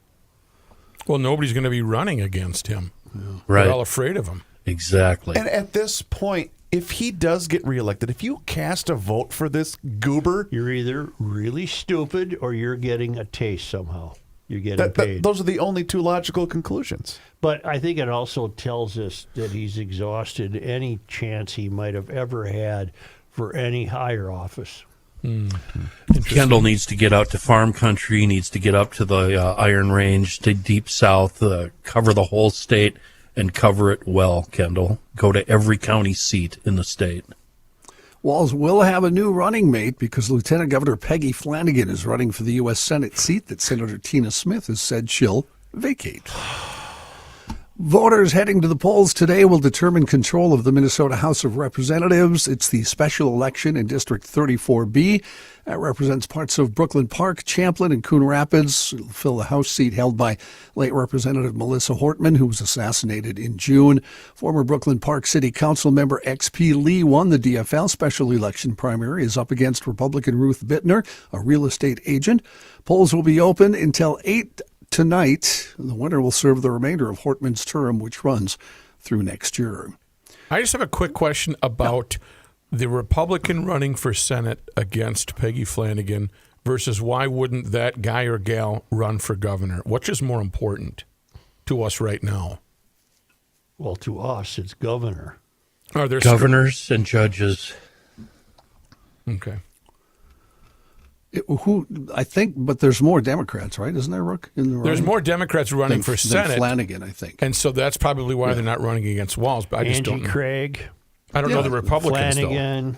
Well, nobody's going to be running against him. Right. They're all afraid of him. Exactly. And at this point, if he does get reelected, if you cast a vote for this goober, you're either really stupid or you're getting a taste somehow. You're getting paid. Those are the only 2 logical conclusions. But I think it also tells us that he's exhausted any chance he might have ever had for any higher office. Kendall needs to get out to farm country, needs to get up to the Iron Range, to deep south, cover the whole state, and cover it well, Kendall. Go to every county seat in the state. Walz will have a new running mate because Lieutenant Governor Peggy Flanagan is running for the U.S. Senate seat that Senator Tina Smith has said she'll vacate. Voters heading to the polls today will determine control of the Minnesota House of Representatives. It's the special election in District 34B. That represents parts of Brooklyn Park, Champlin, and Coon Rapids. It'll fill the House seat held by late Representative Melissa Hortman, who was assassinated in June. Former Brooklyn Park City Council member X.P. Lee won the DFL special election primary, is up against Republican Ruth Bittner, a real estate agent. Polls will be open until 8 tonight. The winner will serve the remainder of Hortman's term, which runs through next year. I just have a quick question about the Republican running for Senate against Peggy Flanagan versus why wouldn't that guy or gal run for governor? Which is more important to us right now? Well, to us, it's governor. Are there governors and judges? Okay. I think, but there's more Democrats, right? Isn't there, Rook? There's more Democrats running for Senate than Flanagan, I think. And so that's probably why they're not running against Walz. But I just don't know. Craig. I don't know the Republicans, Flanagan.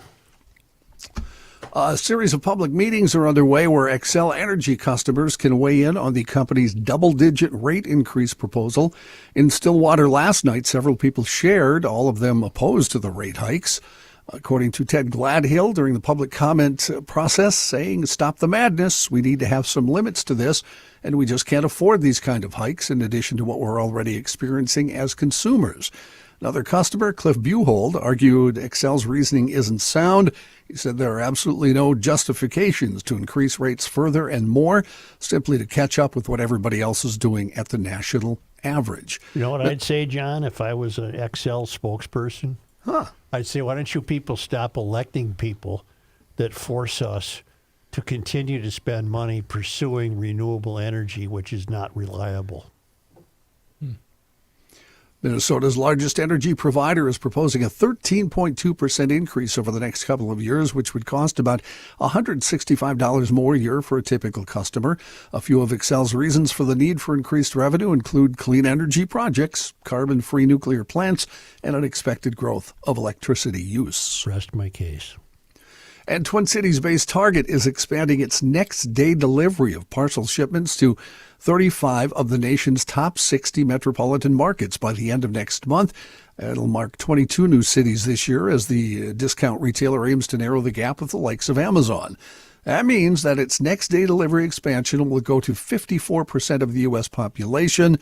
A series of public meetings are underway where Xcel Energy customers can weigh in on the company's double-digit rate increase proposal. In Stillwater last night, several people shared, all of them opposed to the rate hikes. According to Ted Gladhill, during the public comment process, saying, "Stop the madness. We need to have some limits to this, and we just can't afford these kind of hikes in addition to what we're already experiencing as consumers." Another customer, Cliff Buhold, argued Xcel's reasoning isn't sound. He said there are absolutely no justifications to increase rates further and more, simply to catch up with what everybody else is doing at the national average. You know what I'd say, John, if I was an Xcel spokesperson? I'd say, why don't you people stop electing people that force us to continue to spend money pursuing renewable energy, which is not reliable? Minnesota's largest energy provider is proposing a 13.2% increase over the next couple of years, which would cost about $165 more a year for a typical customer. A few of Xcel's reasons for the need for increased revenue include clean energy projects, carbon-free nuclear plants, and an expected growth of electricity use. Rest my case. And Twin Cities-based Target is expanding its next-day delivery of parcel shipments to 35 of the nation's top 60 metropolitan markets by the end of next month. It'll mark 22 new cities this year as the discount retailer aims to narrow the gap with the likes of Amazon. That means that its next-day delivery expansion will go to 54% of the U.S. population,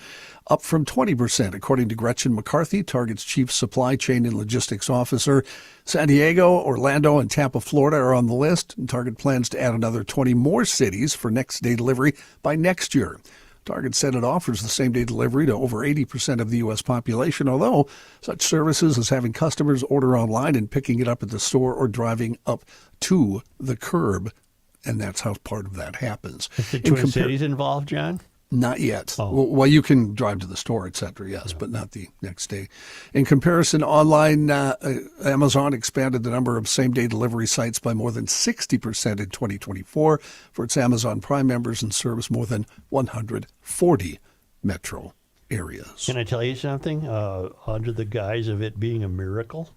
up from 20%, according to Gretchen McCarthy, Target's chief supply chain and logistics officer. San Diego, Orlando, and Tampa, Florida are on the list, and Target plans to add another 20 more cities for next-day delivery by next year. Target said it offers the same-day delivery to over 80% of the U.S. population, although such services as having customers order online and picking it up at the store or driving up to the curb. And that's how part of that happens. Is the Twin Cities involved, John? Not yet. Oh. Well, you can drive to the store, et cetera, yes, but not the next day. In comparison, online, Amazon expanded the number of same-day delivery sites by more than 60% in 2024 for its Amazon Prime members and serves more than 140 metro areas. Can I tell you something? Under the guise of it being a miracle,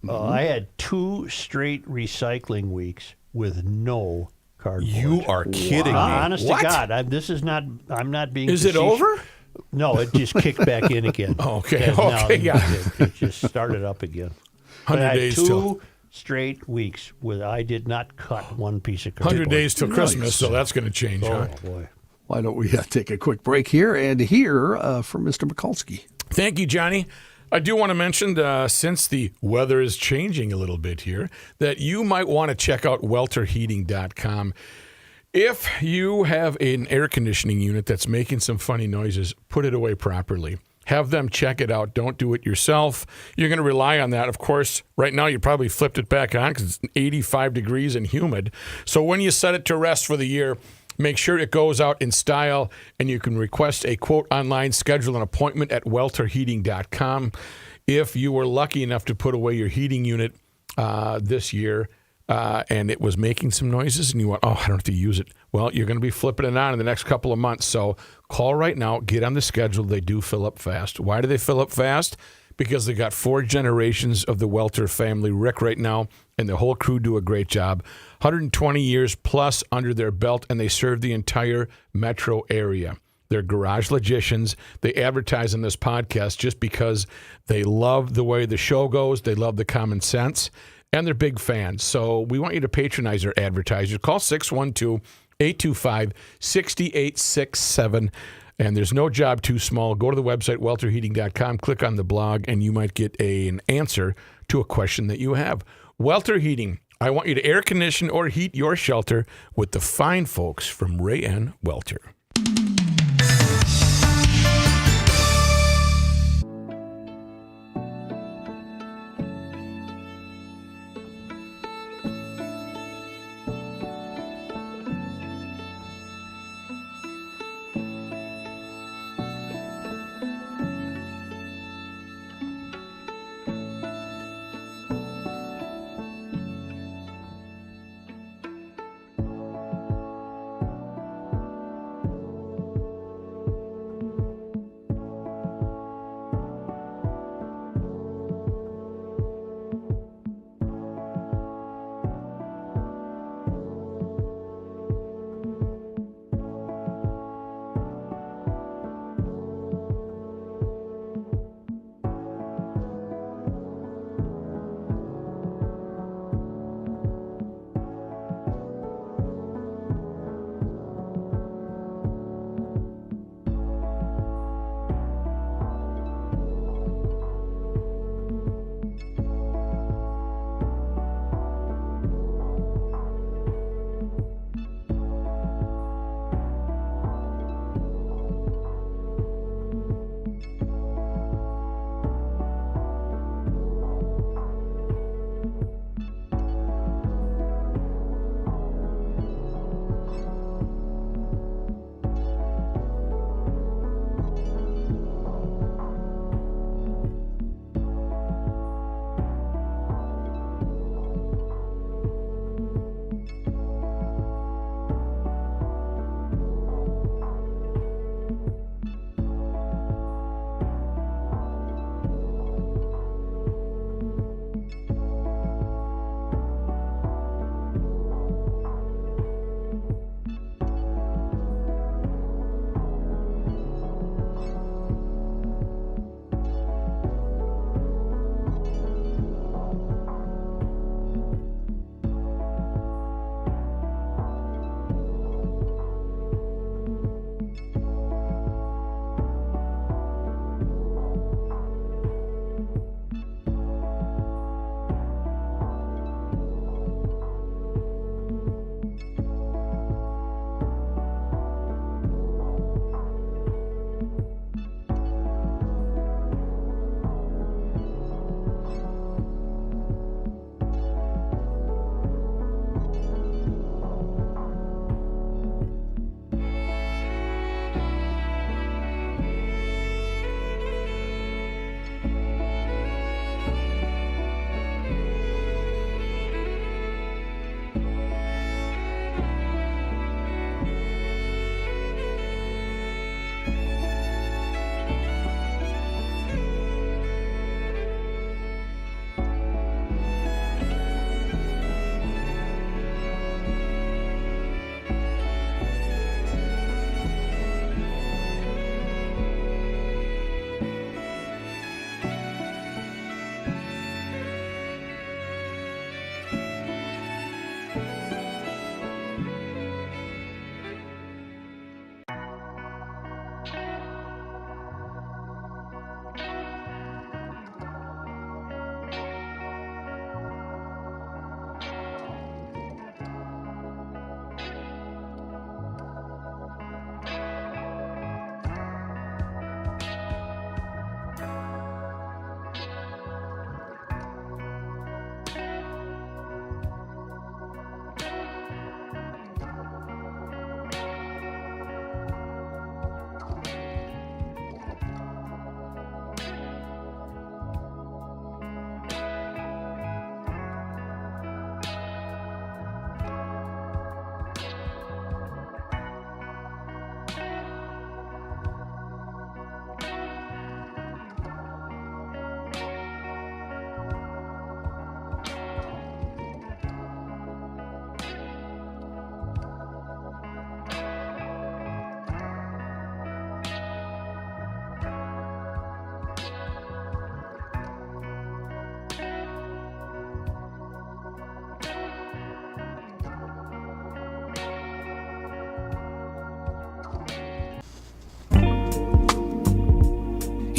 I had 2 straight recycling weeks with no cardboard. You are kidding me. Honest What? to God, I'm not being Is it facetious. over? No, it just kicked back in again. Okay, Because now okay, yeah. it just started up again. 100 But I had days 2 till straight weeks where I did not cut one piece of cardboard. 100 days till Christmas, so that's going to change, Oh, huh? boy. Why don't we take a quick break here and hear from Mr. Mikulski? Thank you, Johnny. I do want to mention, since the weather is changing a little bit here, that you might want to check out welterheating.com. If you have an air conditioning unit that's making some funny noises, put it away properly. Have them check it out. Don't do it yourself. You're going to rely on that. Of course, right now you probably flipped it back on because it's 85 degrees and humid. So when you set it to rest for the year, make sure it goes out in style, and you can request a quote online, schedule an appointment at welterheating.com. If you were lucky enough to put away your heating unit this year and it was making some noises and you went, I don't have to use it. Well, you're going to be flipping it on in the next couple of months. So call right now, get on the schedule. They do fill up fast. Why do they fill up fast? Because they got 4 generations of the Welter family. Rick right now and the whole crew do a great job. 120 years plus under their belt, and they serve the entire metro area. They're garage logicians. They advertise on this podcast just because they love the way the show goes. They love the common sense, and they're big fans. So we want you to patronize their advertisers. Call 612-825-6867. And there's no job too small. Go to the website, welterheating.com, click on the blog, and you might get an answer to a question that you have. Welter Heating. I want you to air condition or heat your shelter with the fine folks from Ray N. Welter.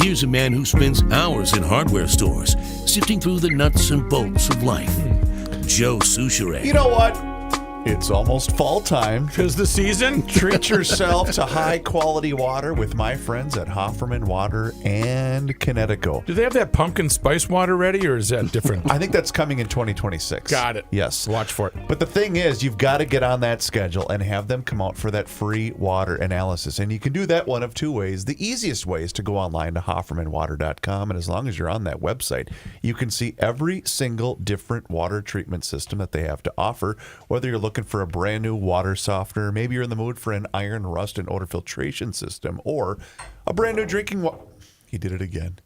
Here's a man who spends hours in hardware stores, sifting through the nuts and bolts of life. Joe Souchere. You know what? It's almost fall time. 'Tis the season. Treat yourself to high-quality water with my friends at Hofferman Water and Connecticut. Do they have that pumpkin spice water ready, or is that different? I think that's coming in 2026. Got it. Yes. Watch for it. But the thing is, you've got to get on that schedule and have them come out for that free water analysis. And you can do that one of two ways. The easiest way is to go online to HoffermanWater.com. And as long as you're on that website, you can see every single different water treatment system that they have to offer, whether you're looking for a brand new water softener, maybe you're in the mood for an iron, rust, and odor filtration system, or a brand new drinking water. He did it again.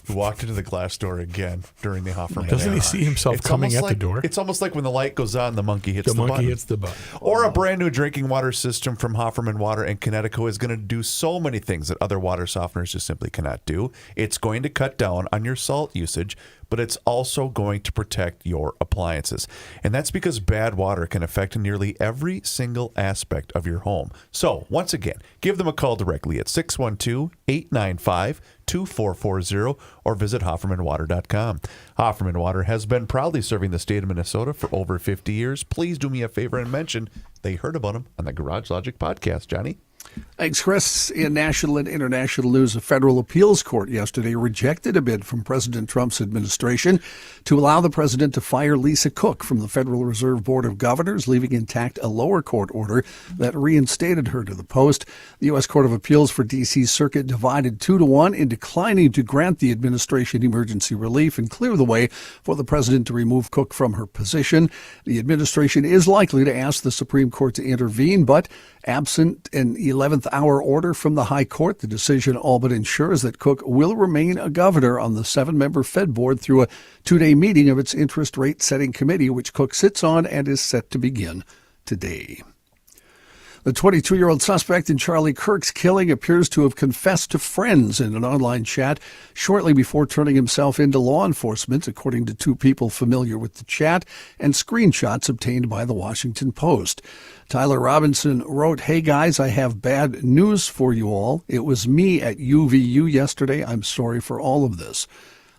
He walked into the glass door again during the Hofferman. Doesn't he see himself coming at the door? It's almost like when the light goes on, the monkey hits the monkey button. hits the button. Or a brand new drinking water system from Hofferman Water and Connecticut is going to do so many things that other water softeners just simply cannot do. It's going to cut down on your salt usage, but it's also going to protect your appliances. And that's because bad water can affect nearly every single aspect of your home. So, once again, give them a call directly at 612-895-2440 or visit HoffermanWater.com. Hofferman Water has been proudly serving the state of Minnesota for over 50 years. Please do me a favor and mention they heard about them on the Garage Logic podcast, Johnny. Thanks, Chris. In national and international news, a federal appeals court yesterday rejected a bid from President Trump's administration to allow the president to fire Lisa Cook from the Federal Reserve Board of Governors, leaving intact a lower court order that reinstated her to the post. The U.S. Court of Appeals for D.C. Circuit divided 2-1 in declining to grant the administration emergency relief and clear the way for the president to remove Cook from her position. The administration is likely to ask the Supreme Court to intervene, but absent an 11th hour order from the High Court, the decision all but ensures that Cook will remain a governor on the 7-member Fed board through a 2-day meeting of its interest rate setting committee, which Cook sits on and is set to begin today. The 22-year-old suspect in Charlie Kirk's killing appears to have confessed to friends in an online chat shortly before turning himself into law enforcement, according to 2 people familiar with the chat and screenshots obtained by the Washington Post. Tyler Robinson wrote, "Hey guys, I have bad news for you all. It was me at UVU yesterday. I'm sorry for all of this."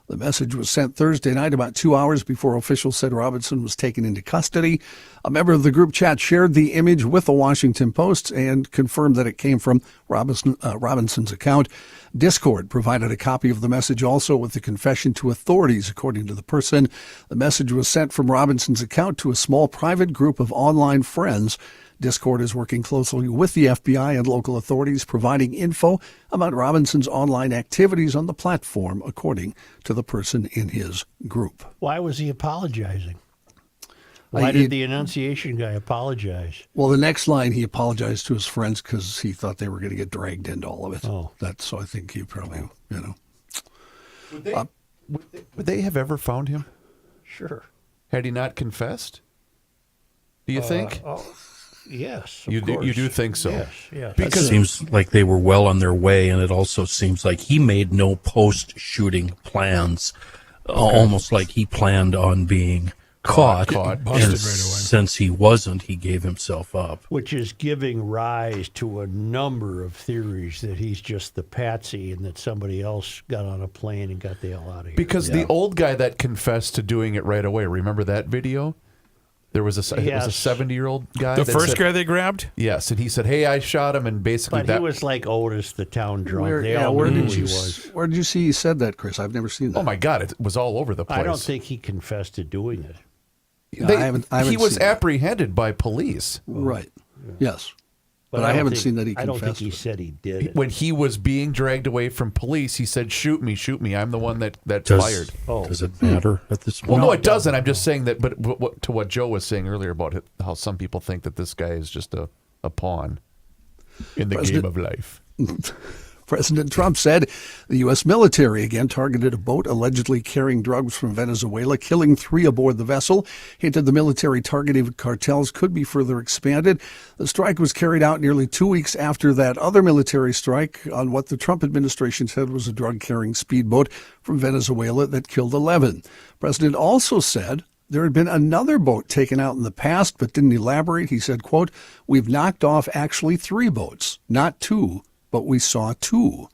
The message was sent Thursday night, about 2 hours before officials said Robinson was taken into custody. A member of the group chat shared the image with the Washington Post and confirmed that it came from Robinson's account. Discord provided a copy of the message also with the confession to authorities, according to the person. The message was sent from Robinson's account to a small private group of online friends. Discord is working closely with the FBI and local authorities, providing info about Robinson's online activities on the platform, according to the person in his group. Why was he apologizing? Why did the Annunciation guy apologize? Well, the next line, he apologized to his friends because he thought they were going to get dragged into all of it. Oh. So I think he probably, Would they have ever found him? Sure. Had he not confessed? Do you think? Yes, You do think so? Yes, yes. Because it seems like they were well on their way, and it also seems like he made no post-shooting plans, almost like he planned on being caught. Busted And right away. since he wasn't, he gave himself up. Which is giving rise to a number of theories that he's just the patsy and that somebody else got on a plane and got the hell out of here. Because the old guy that confessed to doing it right away, remember that video? There was it was a 70-year-old guy. The that first said, guy they grabbed? Yes, and he said, "Hey, I shot him," and basically But he was like Otis, the town drunk. where knew did he you was. where did you see he said that, Chris? I've never seen that. Oh my God, it was all over the place. I don't think he confessed to doing it. They- I haven't he was seen that. apprehended by police Right. Yes. But I don't haven't think- seen that he I don't think confessed he to it. said he did it. when he was being dragged away from police. He said, "Shoot me, shoot me! I'm the one that fired." Does it matter at this point? Well, no, it doesn't. I'm just saying that. But to what Joe was saying earlier about how some people think that this guy is just a pawn in the game of life. President Trump said the U.S. military again targeted a boat allegedly carrying drugs from Venezuela, killing 3 aboard the vessel. Hinted the military targeting cartels could be further expanded. The strike was carried out nearly 2 weeks after that other military strike on what the Trump administration said was a drug-carrying speedboat from Venezuela that killed 11. President also said there had been another boat taken out in the past, but didn't elaborate. He said, quote, "We've knocked off actually 3 boats, not 2. But we saw 2.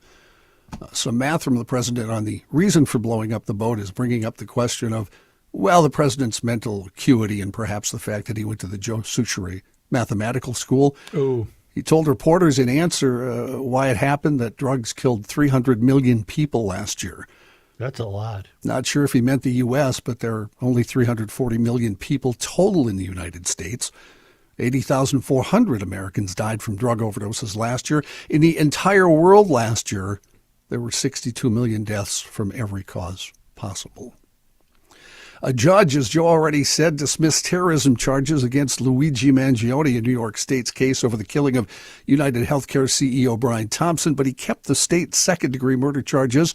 Some math from the president on the reason for blowing up the boat is bringing up the question of, well, the president's mental acuity and perhaps the fact that he went to the Joe Souchere Mathematical School. Oh. He told reporters in answer why it happened that drugs killed 300 million people last year. That's a lot. Not sure if he meant the U.S., but there are only 340 million people total in the United States. 80,400 Americans died from drug overdoses last year. In the entire world last year, there were 62 million deaths from every cause possible. A judge, as Joe already said, dismissed terrorism charges against Luigi Mangione in New York State's case over the killing of United Healthcare CEO Brian Thompson, but he kept the state's second-degree murder charges.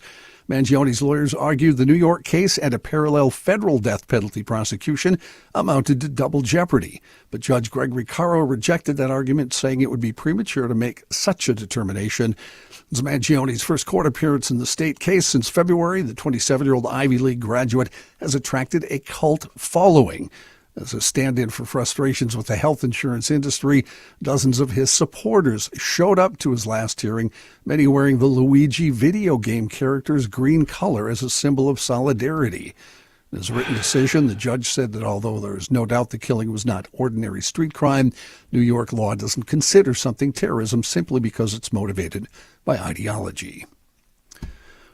Mangione's lawyers argued the New York case and a parallel federal death penalty prosecution amounted to double jeopardy. But Judge Gregory Caro rejected that argument, saying it would be premature to make such a determination. It's Mangione's first court appearance in the state case since February. The 27-year-old Ivy League graduate has attracted a cult following. As a stand-in for frustrations with the health insurance industry, dozens of his supporters showed up to his last hearing, many wearing the Luigi video game character's green color as a symbol of solidarity. In his written decision, the judge said that although there is no doubt the killing was not ordinary street crime, New York law doesn't consider something terrorism simply because it's motivated by ideology.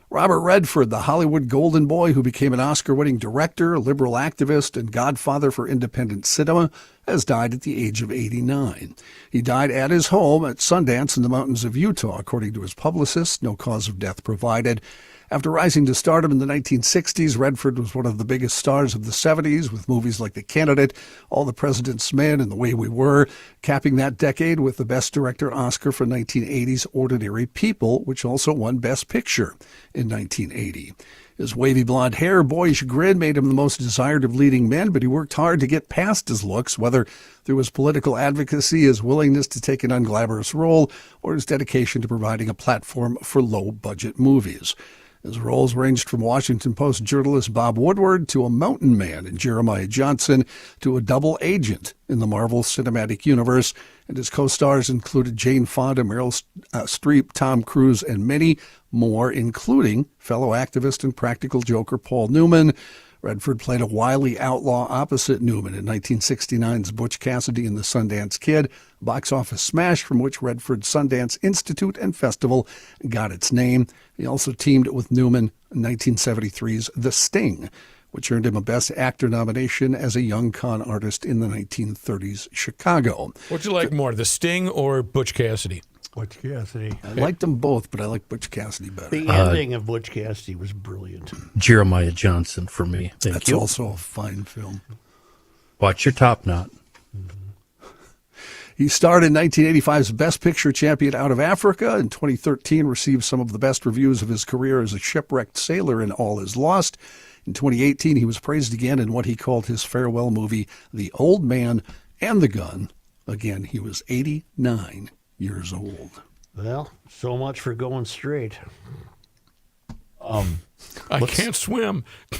Robert Redford, the Hollywood golden boy who became an Oscar-winning director, liberal activist, and godfather for independent cinema, has died at the age of 89. He died at his home at Sundance in the mountains of Utah, according to his publicist. No cause of death provided. After rising to stardom in the 1960s, Redford was one of the biggest stars of the 70s, with movies like The Candidate, All the President's Men, and The Way We Were, capping that decade with the Best Director Oscar for 1980's Ordinary People, which also won Best Picture in 1980. His wavy blonde hair, boyish grin made him the most desired of leading men, but he worked hard to get past his looks, whether through his political advocacy, his willingness to take an unglamorous role, or his dedication to providing a platform for low-budget movies. His roles ranged from Washington Post journalist Bob Woodward to a mountain man in Jeremiah Johnson to a double agent in the Marvel Cinematic Universe, and his co-stars included Jane Fonda, Meryl Streep, Tom Cruise, and many more, including fellow activist and practical joker Paul Newman. Redford played a wily outlaw opposite Newman in 1969's Butch Cassidy and the Sundance Kid, a box office smash from which Redford's Sundance Institute and Festival got its name. He also teamed with Newman in 1973's The Sting, which earned him a Best Actor nomination as a young con artist in the 1930s Chicago. What'd you like more, The Sting or Butch Cassidy? Butch Cassidy. I liked them both, but I like Butch Cassidy better. The ending of Butch Cassidy was brilliant. Jeremiah Johnson for me. Thank you. That's also a fine film. Watch your top knot. He starred in 1985's Best Picture champion Out of Africa. In 2013, received some of the best reviews of his career as a shipwrecked sailor in All Is Lost. In 2018, he was praised again in what he called his farewell movie, The Old Man and the Gun. Again, he was 89 years old. Well, so much for going straight. I can't swim. I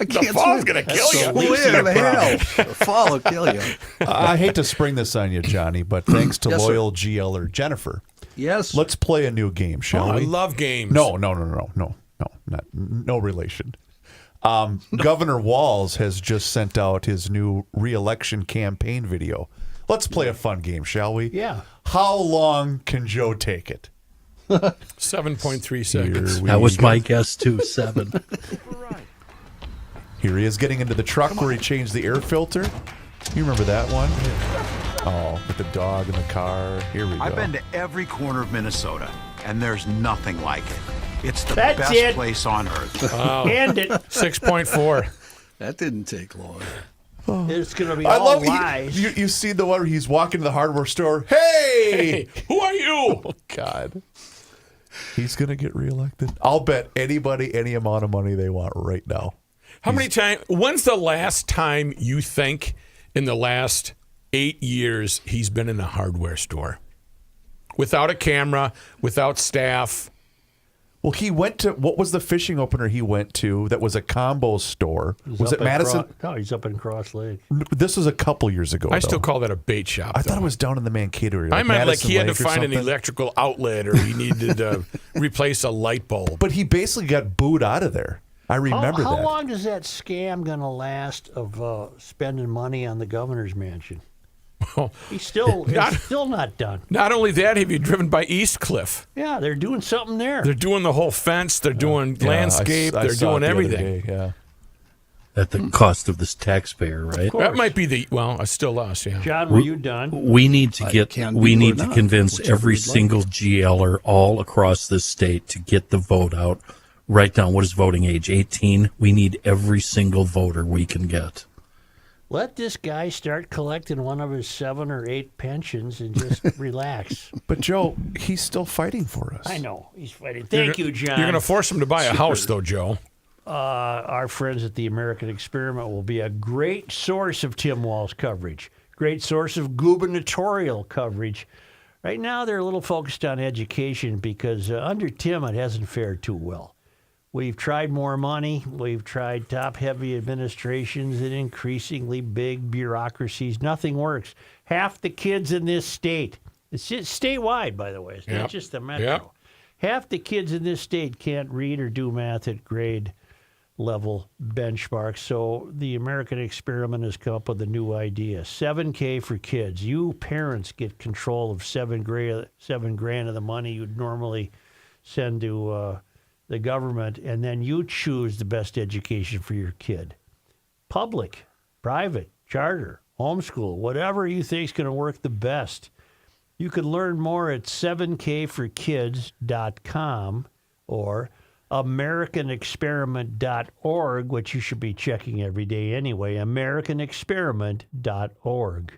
can't The fall's swim. going to kill you. Where the hell? The fall will kill you. I hate to spring this on you, Johnny, but thanks to Yes, loyal GLer Jennifer, Yes. let's play a new game, shall I we? love games. No, relation. Governor Walz has just sent out his new re-election campaign video. Let's play a fun game, shall we? Yeah. How long can Joe take it? 7.3 seconds. Here we That was go. my guess, too, 7. Here he is getting into the truck where he changed the air filter. You remember that one? Oh, with the dog in the car. Here we go. I've been to every corner of Minnesota, and there's nothing like it. It's the That's best it. place on earth. Wow. Hand it. 6.4. That didn't take long. It's going to be I all love lies. you see the one where he's walking to the hardware store. Hey! Who are you? Oh, God. He's going to get reelected. I'll bet anybody any amount of money they want right now. How many times? When's the last time you think in the last 8 years he's been in a hardware store? Without a camera, without staff, Well, he went to, what was the fishing opener he went to that was a combo store? Was it Madison? No, he's up in Cross Lake. This was a couple years ago. I still call that a bait shop. I thought it was down in the Mankato area. I meant like Madison he had to Lake or find an something. electrical outlet or he needed to replace a light bulb. But he basically got booed out of there. I remember How that. long is that scam going to last of spending money on the governor's mansion? He's still not done. Not only that, have you driven by East Cliff? Yeah, they're doing something there. They're doing the whole fence. They're doing Yeah, landscape. I they're saw it doing the other everything. day, yeah. At the cost of this taxpayer, right? That might be still us, yeah. John, were you done? We need to convince every single GLer all across this state to get the vote out. Write down, what is voting age? 18. We need every single voter we can get. Let this guy start collecting one of his 7 or 8 pensions and just relax. But Joe, he's still fighting for us. I know he's fighting. Thank you, John. You're going to force him to buy a house, though, Joe. Our friends at the American Experiment will be a great source of Tim Wall's coverage, great source of gubernatorial coverage. Right now, they're a little focused on education because under Tim, it hasn't fared too well. We've tried more money. We've tried top-heavy administrations and increasingly big bureaucracies. Nothing works. Half the kids in this state, it's just statewide, by the way. It's not just the metro. Yep. Half the kids in this state can't read or do math at grade level benchmarks. So the American Experiment has come up with a new idea. 7K for kids. You parents get control of $7,000 of the money you'd normally send to the government, and then you choose the best education for your kid. Public, private, charter, homeschool, whatever you think is going to work the best. You can learn more at 7kforkids.com or americanexperiment.org, which you should be checking every day anyway, americanexperiment.org.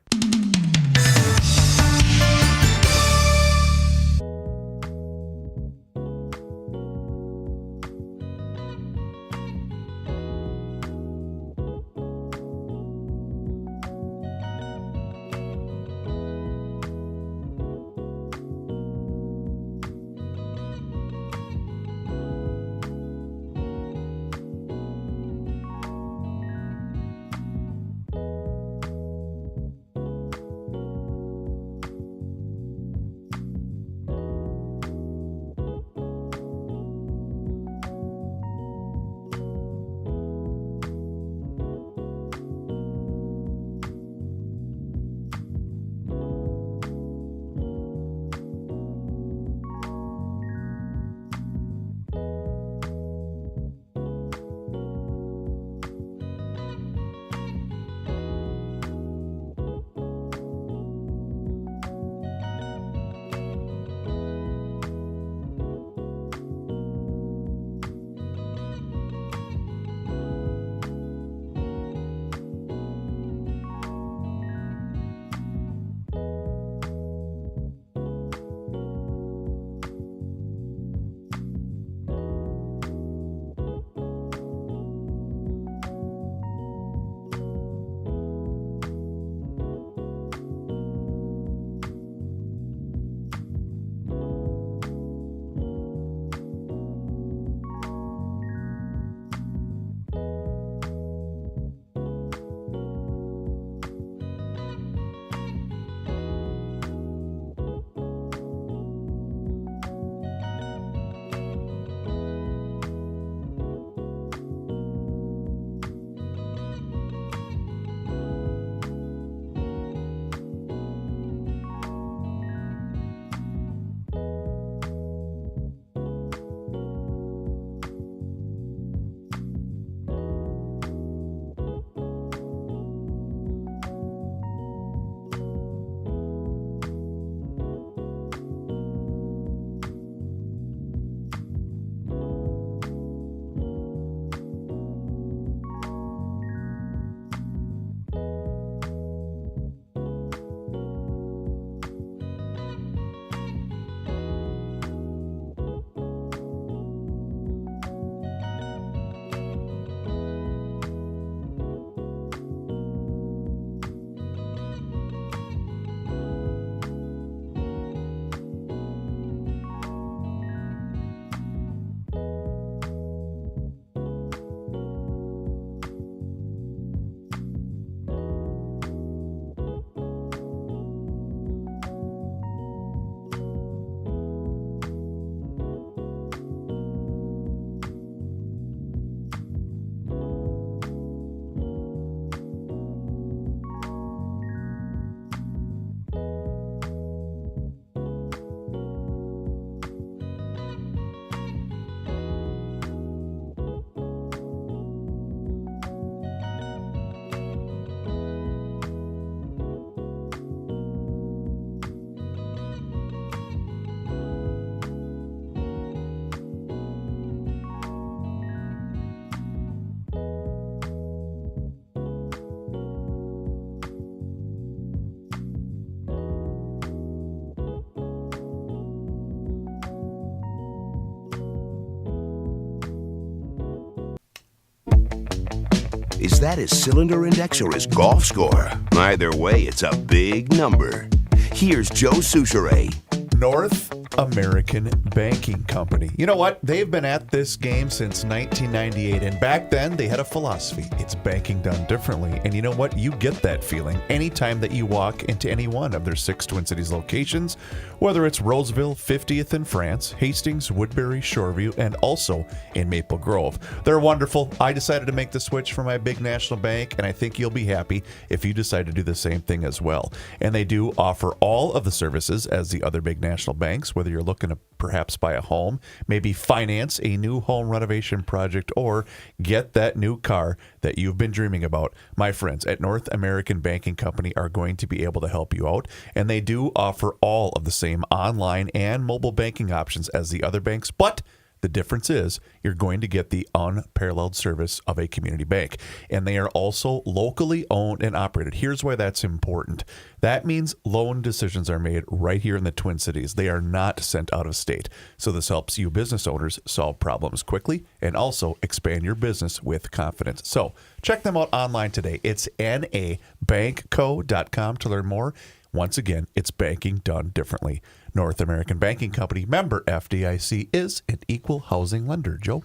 Is that his cylinder index or his golf score? Either way, it's a big number. Here's Joe Souchere. North American Banking Company. You know what? They've been at this game since 1998, and back then they had a philosophy. It's banking done differently. And you know what? You get that feeling anytime that you walk into any one of their 6 Twin Cities locations, whether it's Roseville, 50th in France, Hastings, Woodbury, Shoreview, and also in Maple Grove. They're wonderful. I decided to make the switch for my big national bank, and I think you'll be happy if you decide to do the same thing as well. And they do offer all of the services as the other big national banks, whether you're looking to perhaps buy a home, maybe finance a new home renovation project, or get that new car that you've been dreaming about. My friends at North American Banking Company are going to be able to help you out, and they do offer all of the same online and mobile banking options as the other banks, but the difference is you're going to get the unparalleled service of a community bank. And they are also locally owned and operated. Here's why that's important. That means loan decisions are made right here in the Twin Cities. They are not sent out of state. So this helps you business owners solve problems quickly and also expand your business with confidence. So check them out online today. It's nabankco.com to learn more. Once again, it's banking done differently. North American Banking Company, member FDIC, is an equal housing lender. Joe?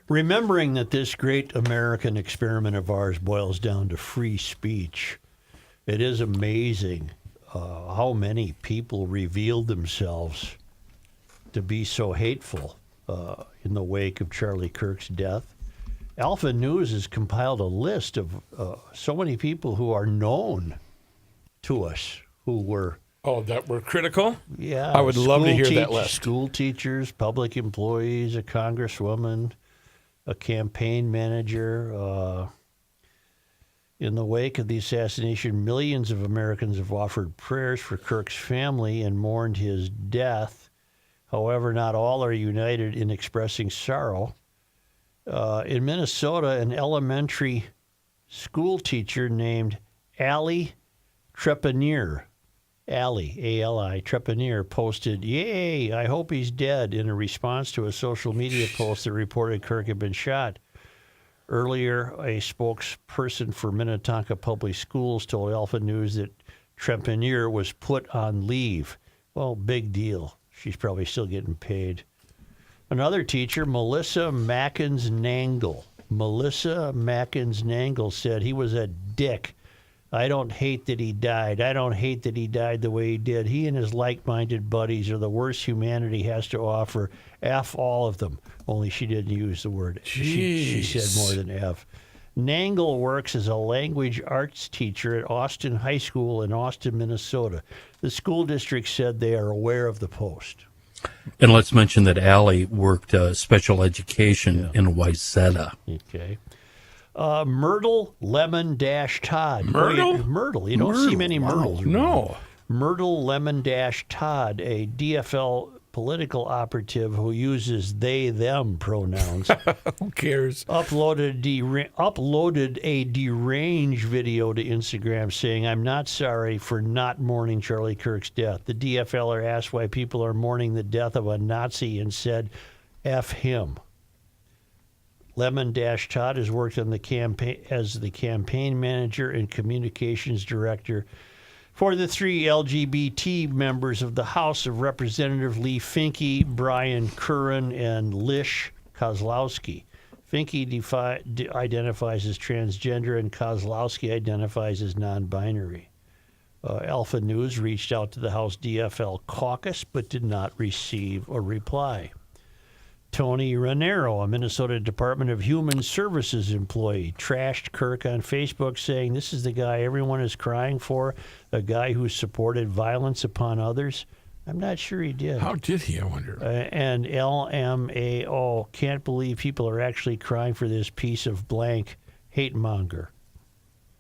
Remembering that this great American experiment of ours boils down to free speech, it is amazing how many people revealed themselves to be so hateful in the wake of Charlie Kirk's death. Alpha News has compiled a list of so many people who are known to us who were... Oh, that were critical? Yeah. I would love to hear that list. School teachers, public employees, a congresswoman, a campaign manager. In the wake of the assassination, millions of Americans have offered prayers for Kirk's family and mourned his death. However, not all are united in expressing sorrow. In Minnesota, an elementary school teacher named Allie Trepanier, A-L-I, Trepanier, posted, "Yay, I hope he's dead," in a response to a social media post that reported Kirk had been shot. Earlier, a spokesperson for Minnetonka Public Schools told Alpha News that Trepanier was put on leave. Well, big deal. She's probably still getting paid. Another teacher, Melissa Mackins-Nangle. Melissa Mackins-Nangle said he was a dick. "I don't hate that he died. I don't hate that he died the way he did. He and his like-minded buddies are the worst humanity has to offer. F all of them." Only she didn't use the word. She said more than F. Nangle works as a language arts teacher at Austin High School in Austin, Minnesota. The school district said they are aware of the post. And let's mention that Allie worked special education in Wayzata. Okay. Myrtle Lemon Todd. Myrtle? Myrtle. You don't see many Myrtles. No. Myrtle Lemon Todd, a DFL political operative who uses they, them pronouns. Who cares? Uploaded a deranged video to Instagram saying, "I'm not sorry for not mourning Charlie Kirk's death." The DFLer asked why people are mourning the death of a Nazi and said, "F him." Lemon Todd has worked on the campaign as the campaign manager and communications director for the 3 LGBT members of the House of Representatives, Lee Finke, Brian Curran, and Lish Kozlowski. Finke identifies as transgender, and Kozlowski identifies as non-binary. Alpha News reached out to the House DFL caucus but did not receive a reply. Tony Ranero, a Minnesota Department of Human Services employee, trashed Kirk on Facebook, saying, "This is the guy everyone is crying for, a guy who supported violence upon others." I'm not sure he did. How did he, I wonder? And LMAO, "Can't believe people are actually crying for this piece of blank hate monger."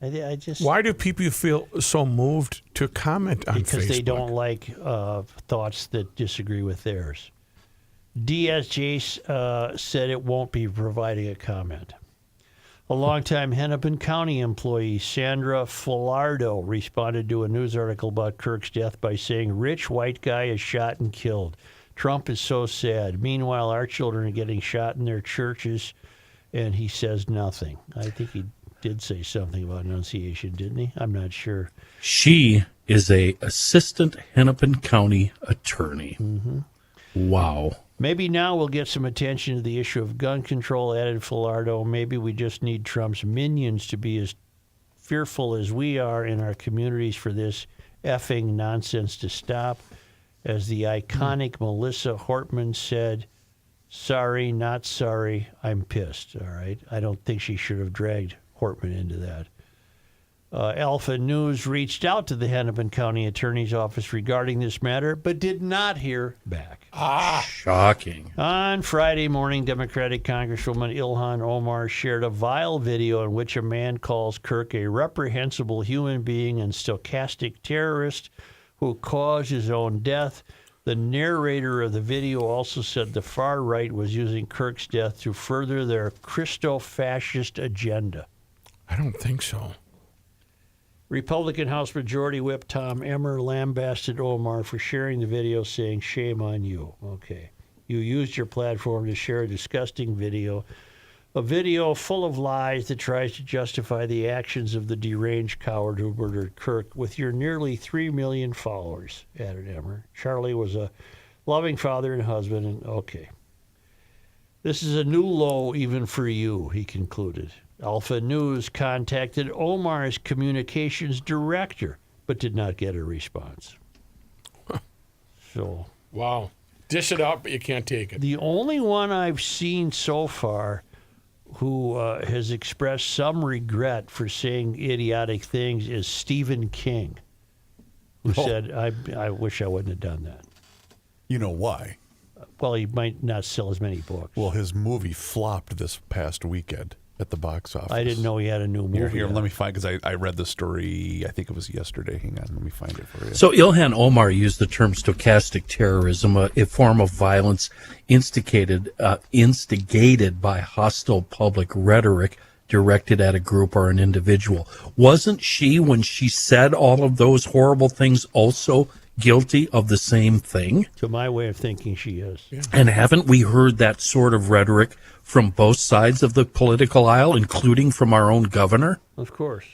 I just... Why do people feel so moved to comment on Facebook? Because they don't like thoughts that disagree with theirs. DSJ said it won't be providing a comment. A longtime Hennepin County employee, Sandra Filardo, responded to a news article about Kirk's death by saying, "Rich white guy is shot and killed. Trump is so sad. Meanwhile, our children are getting shot in their churches," and he says nothing. I think he... did say something about enunciation, didn't he? I'm not sure. She is a assistant Hennepin County attorney. Mm-hmm. Wow. Maybe now we'll get some attention to the issue of gun control, added Filardo. Maybe we just need Trump's minions to be as fearful as we are in our communities for this effing nonsense to stop. As the iconic Melissa Hortman said, sorry, not sorry, I'm pissed, all right? I don't think she should have dragged Hortman into that. Alpha News reached out to the Hennepin County Attorney's Office regarding this matter, but did not hear back. Shocking. On Friday morning, Democratic Congresswoman Ilhan Omar shared a vile video in which a man calls Kirk a reprehensible human being and stochastic terrorist who caused his own death. The narrator of the video also said the far right was using Kirk's death to further their Christo-fascist agenda. I don't think so. Republican House Majority Whip Tom Emmer lambasted Omar for sharing the video, saying, shame on you. Okay. You used your platform to share a disgusting video, a video full of lies that tries to justify the actions of the deranged coward who murdered Kirk with your nearly 3 million followers, added Emmer. Charlie was a loving father and husband, and okay. This is a new low even for you, he concluded. Alpha News contacted Omar's communications director, but did not get a response. So, wow. Dish it out, but you can't take it. The only one I've seen so far who has expressed some regret for saying idiotic things is Stephen King, who said, I wish I wouldn't have done that. You know why? Well, he might not sell as many books. Well, his movie flopped this past weekend at the box office. I didn't know he had a new movie. Here, let me find, because I read the story, I think it was yesterday. Hang on, let me find it for you. So Ilhan Omar used the term stochastic terrorism, a form of violence instigated by hostile public rhetoric directed at a group or an individual. Wasn't she, when she said all of those horrible things, also guilty of the same thing? To my way of thinking, she is. Yeah. And haven't we heard that sort of rhetoric from both sides of the political aisle, including from our own governor? Of course.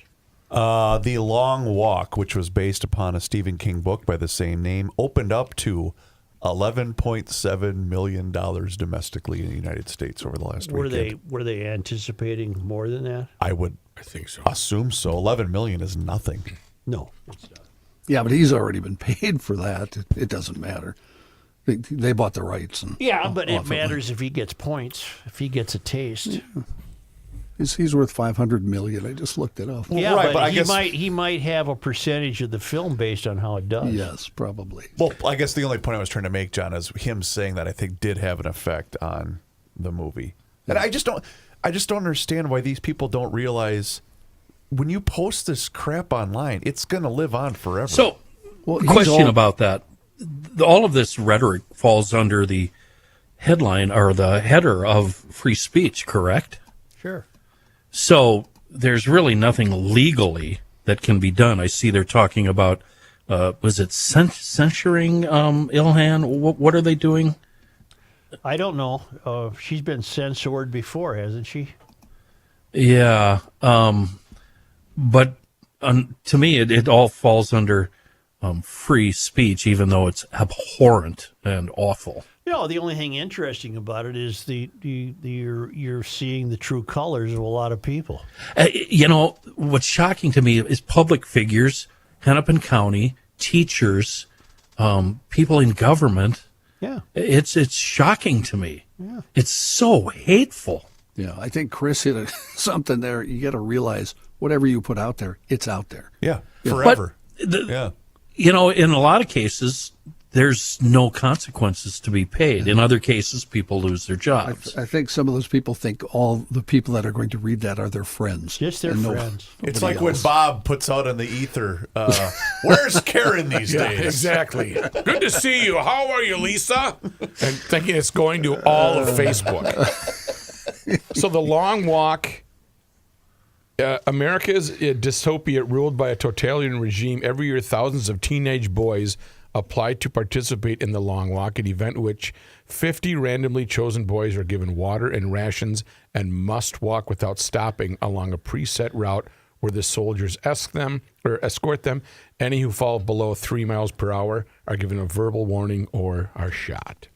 The Long Walk, which was based upon a Stephen King book by the same name, opened up to$11.7 million domestically in the United States over the last weekend. Were they anticipating more than that? I think so. Assume so. $11 million is nothing. No, it's not. Yeah, but he's already been paid for that. It doesn't matter. They bought the rights. Yeah, but it matters if he gets points, if he gets a taste. Yeah. He's worth $500 million. I just looked it up. Yeah, right, but I guess he might have a percentage of the film based on how it does. Yes, probably. Well, I guess the only point I was trying to make, John, is him saying that I think did have an effect on the movie. And I just don't understand why these people don't realize when you post this crap online, it's going to live on forever. So, question about that. All of this rhetoric falls under the headline or the header of free speech, correct? Sure. So there's really nothing legally that can be done. I see they're talking about, was it censuring Ilhan? What are they doing? I don't know. She's been censored before, hasn't she? Yeah. But to me, it all falls under free speech, even though it's abhorrent and awful. You know, the only thing interesting about it is you're seeing the true colors of a lot of people. You know, what's shocking to me is public figures, Hennepin County, teachers, people in government. Yeah. It's shocking to me. Yeah. It's so hateful. Yeah, I think Chris hit something there. You got to realize whatever you put out there, it's out there. Yeah, forever. Yeah. You know, in a lot of cases, there's no consequences to be paid. In other cases, people lose their jobs. I think some of those people think all the people that are going to read that are their friends. Just their friends. It's like when Bob puts out on the ether, where's Karen these days? Exactly. Good to see you. How are you, Lisa? And thinking it's going to all of Facebook. So the Long Walk, America is a dystopia ruled by a totalitarian regime. Every year, thousands of teenage boys applied to participate in the Long Walk, an event which 50 randomly chosen boys are given water and rations and must walk without stopping along a preset route where the soldiers escort them. Any who fall below 3 miles per hour are given a verbal warning or are shot.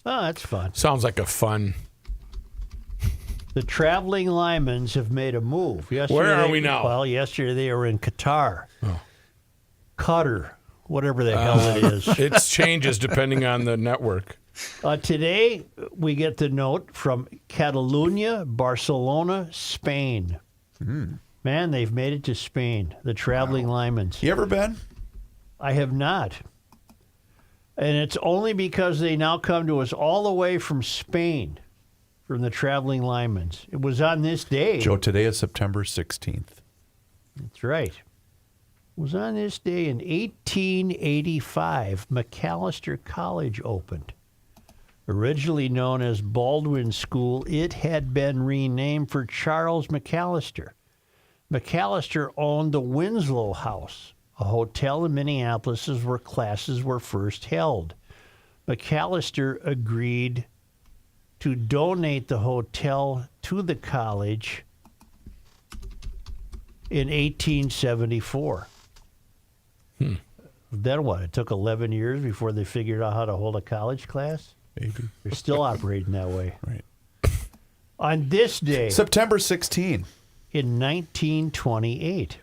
Oh, that's fun. Sounds like a fun... The traveling Lymans have made a move. Where are we now? Well, yesterday they were in Qatar. Qatar, whatever the hell it is. It changes depending on the network. Today, we get the note from Catalonia, Barcelona, Spain. Man, they've made it to Spain, the traveling Lymans. You ever been? I have not. And it's only because they now come to us all the way from Spain, from the traveling Lymans. It was on this day. Joe, today is September 16th. That's right. It was on this day in 1885, McAllister College opened. Originally known as Baldwin School, it had been renamed for Charles McAllister. McAllister owned the Winslow House, a hotel in Minneapolis where classes were first held. McAllister agreed to donate the hotel to the college in 1874. Then what? It took 11 years before they figured out how to hold a college class? Maybe. They're still operating that way. Right. On this day, September 16. In 1928,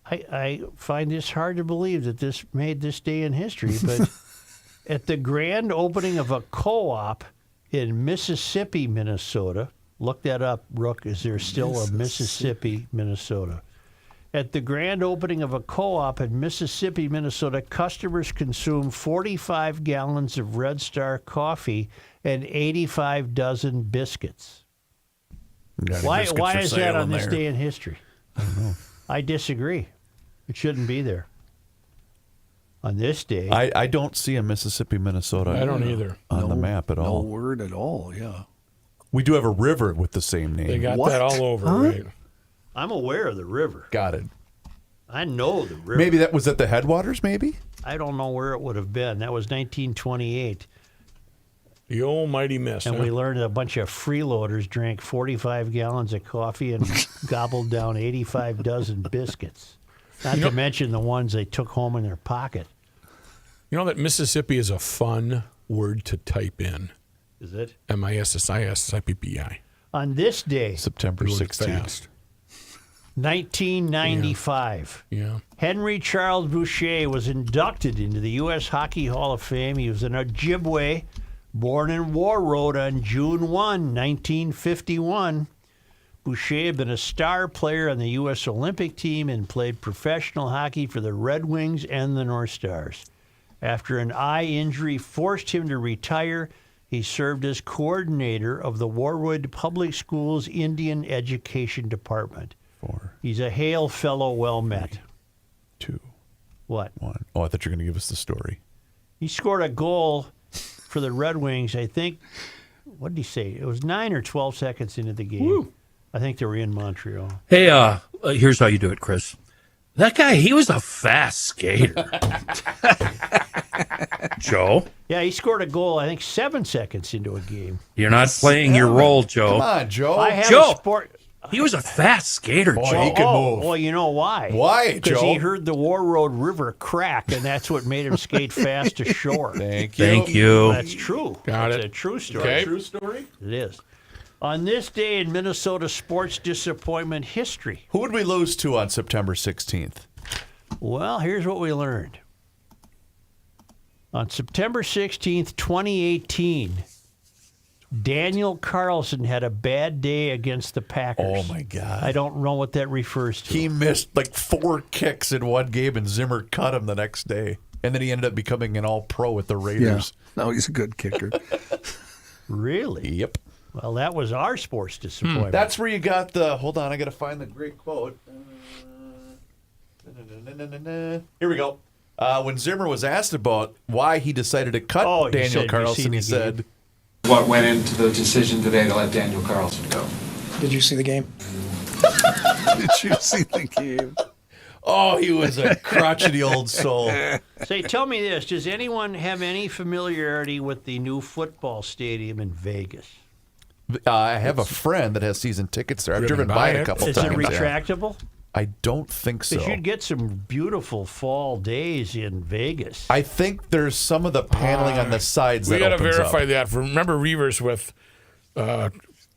I find this hard to believe that this made this day in history, but at the grand opening of a co-op in Mississippi, Minnesota, look that up, Rook, is there still a Mississippi, Minnesota? At the grand opening of a co-op in Mississippi, Minnesota, customers consumed 45 gallons of Red Star coffee and 85 dozen biscuits. Why is that on this day in history? I don't know. I disagree. It shouldn't be there. On this day. I don't see a Mississippi, Minnesota. I don't either. On the map at all. No word at all, yeah. We do have a river with the same name. They got that all over, right? I'm aware of the river. Got it. I know the river. Maybe that was at the headwaters, maybe? I don't know where it would have been. That was 1928. The almighty miss. And we learned a bunch of freeloaders drank 45 gallons of coffee and gobbled down 85 dozen biscuits. Not to mention the ones they took home in their pocket. You know that Mississippi is a fun word to type in. Is it? MISSISSIPPI. On this day, September 16th. 1995. Yeah. Henry Charles Boucher was inducted into the U.S. Hockey Hall of Fame. He was an Ojibwe, born in Warroad on June 1, 1951. Boucher had been a star player on the U.S. Olympic team and played professional hockey for the Red Wings and the North Stars. After an eye injury forced him to retire, he served as coordinator of the Warwood Public Schools Indian Education Department. 4. He's a hail fellow, well met. 2. What? 1. Oh, I thought you were going to give us the story. He scored a goal for the Red Wings, I think. What did he say? It was 9 or 12 seconds into the game. Woo. I think they were in Montreal. Hey, here's how you do it, Chris. That guy, he was a fast skater. Joe? Yeah, he scored a goal, I think, 7 seconds into a game. You're not playing your role, Joe. Come on, Joe. I have Joe! a sport. He was a fast skater, Boy, Joe. he could move. Well, you know why? Why, Because Joe? he heard the Warroad River crack, and that's what made him skate fast to shore. Thank you. Thank you. That's true. Got That's it. a true story. Okay. True story? It is. On this day in Minnesota sports disappointment history. Who would we lose to on September 16th? Well, here's what we learned. On September 16th, 2018, Daniel Carlson had a bad day against the Packers. Oh, my God. I don't know what that refers to. He missed like 4 kicks in one game, and Zimmer cut him the next day. And then he ended up becoming an all-pro with the Raiders. Yeah. No, he's a good kicker. Really? Yep. Well, that was our sports disappointment. That's where you got the... Hold on, I got to find the great quote. Here we go. When Zimmer was asked about why he decided to cut Daniel Carlson, he said... What went into the decision today to let Daniel Carlson go? Did you see the game? Did you see the game? Oh, he was a crotchety old soul. Say, tell me this. Does anyone have any familiarity with the new football stadium in Vegas? I have a friend that has season tickets there. I've driven by it a couple times. Is it retractable? I don't think so. Because you'd get some beautiful fall days in Vegas. I think there's some of the paneling on the sides we that got to opens verify up. that. Remember Reavers with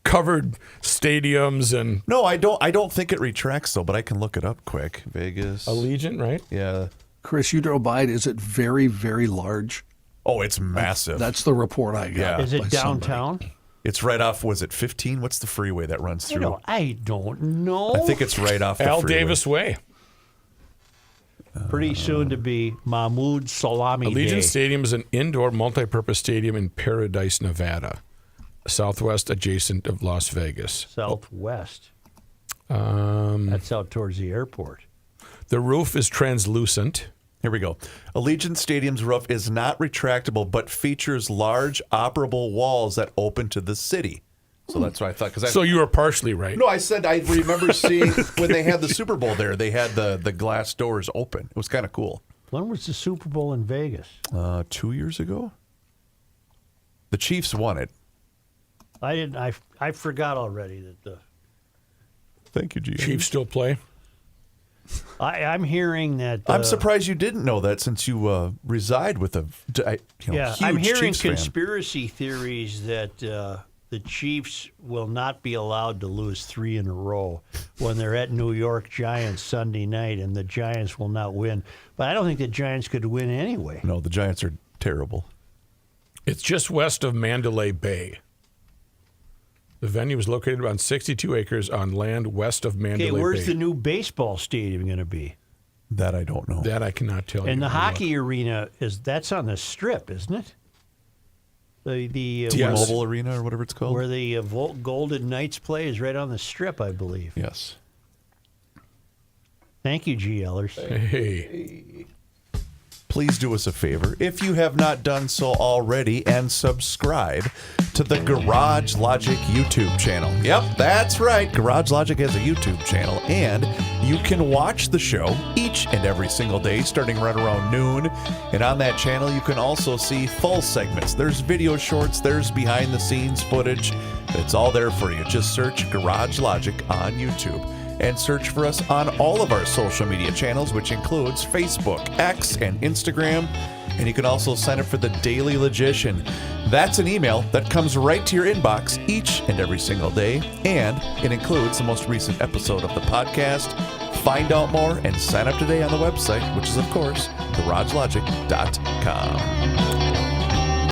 covered stadiums and No, I don't think it retracts though, but I can look it up quick. Vegas. Allegiant, right? Yeah. Chris, you drove by it. Is it very, very large? Oh, it's massive. That's the report I got. Yeah. Is it by downtown? somebody. It's right off, was it 15? What's the freeway that runs through? I don't know. I think it's right off the Al freeway. Davis Way. Pretty soon to be Mahmoud Salami Allegiant Day. Stadium is an indoor multi-purpose stadium in Paradise, Nevada, southwest adjacent of Las Vegas. Southwest. That's out towards the airport. The roof is translucent. Here we go. Allegiant Stadium's roof is not retractable, but features large operable walls that open to the city. So that's what I thought. So you were partially right. No, I said I remember seeing when they had the Super Bowl there, they had the glass doors open. It was kind of cool. When was the Super Bowl in Vegas? 2 years ago. The Chiefs won it. I didn't. I forgot already that the Thank you, G. Chiefs still play. I'm hearing that. I'm surprised you didn't know that since you reside with a huge I'm hearing Chiefs fan. conspiracy theories that the Chiefs will not be allowed to lose 3 in a row when they're at New York Giants Sunday night, and the Giants will not win. But I don't think the Giants could win anyway. No, the Giants are terrible. It's just west of Mandalay Bay. The venue is located on 62 acres on land west of Mandalay Okay, where's Bay. the new baseball stadium going to be? That I don't know. That I cannot tell you. And the hockey arena that's on the Strip, isn't it? The T-Mobile Arena or whatever it's called. where the Golden Knights play is right on the Strip, I believe. Yes. Thank you, G. Ellers. Hey. Please do us a favor, if you have not done so already, and subscribe to the Garage Logic YouTube channel. Yep, that's right. Garage Logic has a YouTube channel, and you can watch the show each and every single day, starting right around noon. And on that channel, you can also see full segments. There's video shorts, there's behind-the-scenes footage. It's all there for you. Just search Garage Logic on YouTube. And search for us on all of our social media channels, which includes Facebook, X, and Instagram. And you can also sign up for the Daily Logician. That's an email that comes right to your inbox each and every single day. And it includes the most recent episode of the podcast. Find out more and sign up today on the website, which is, of course, garagelogic.com.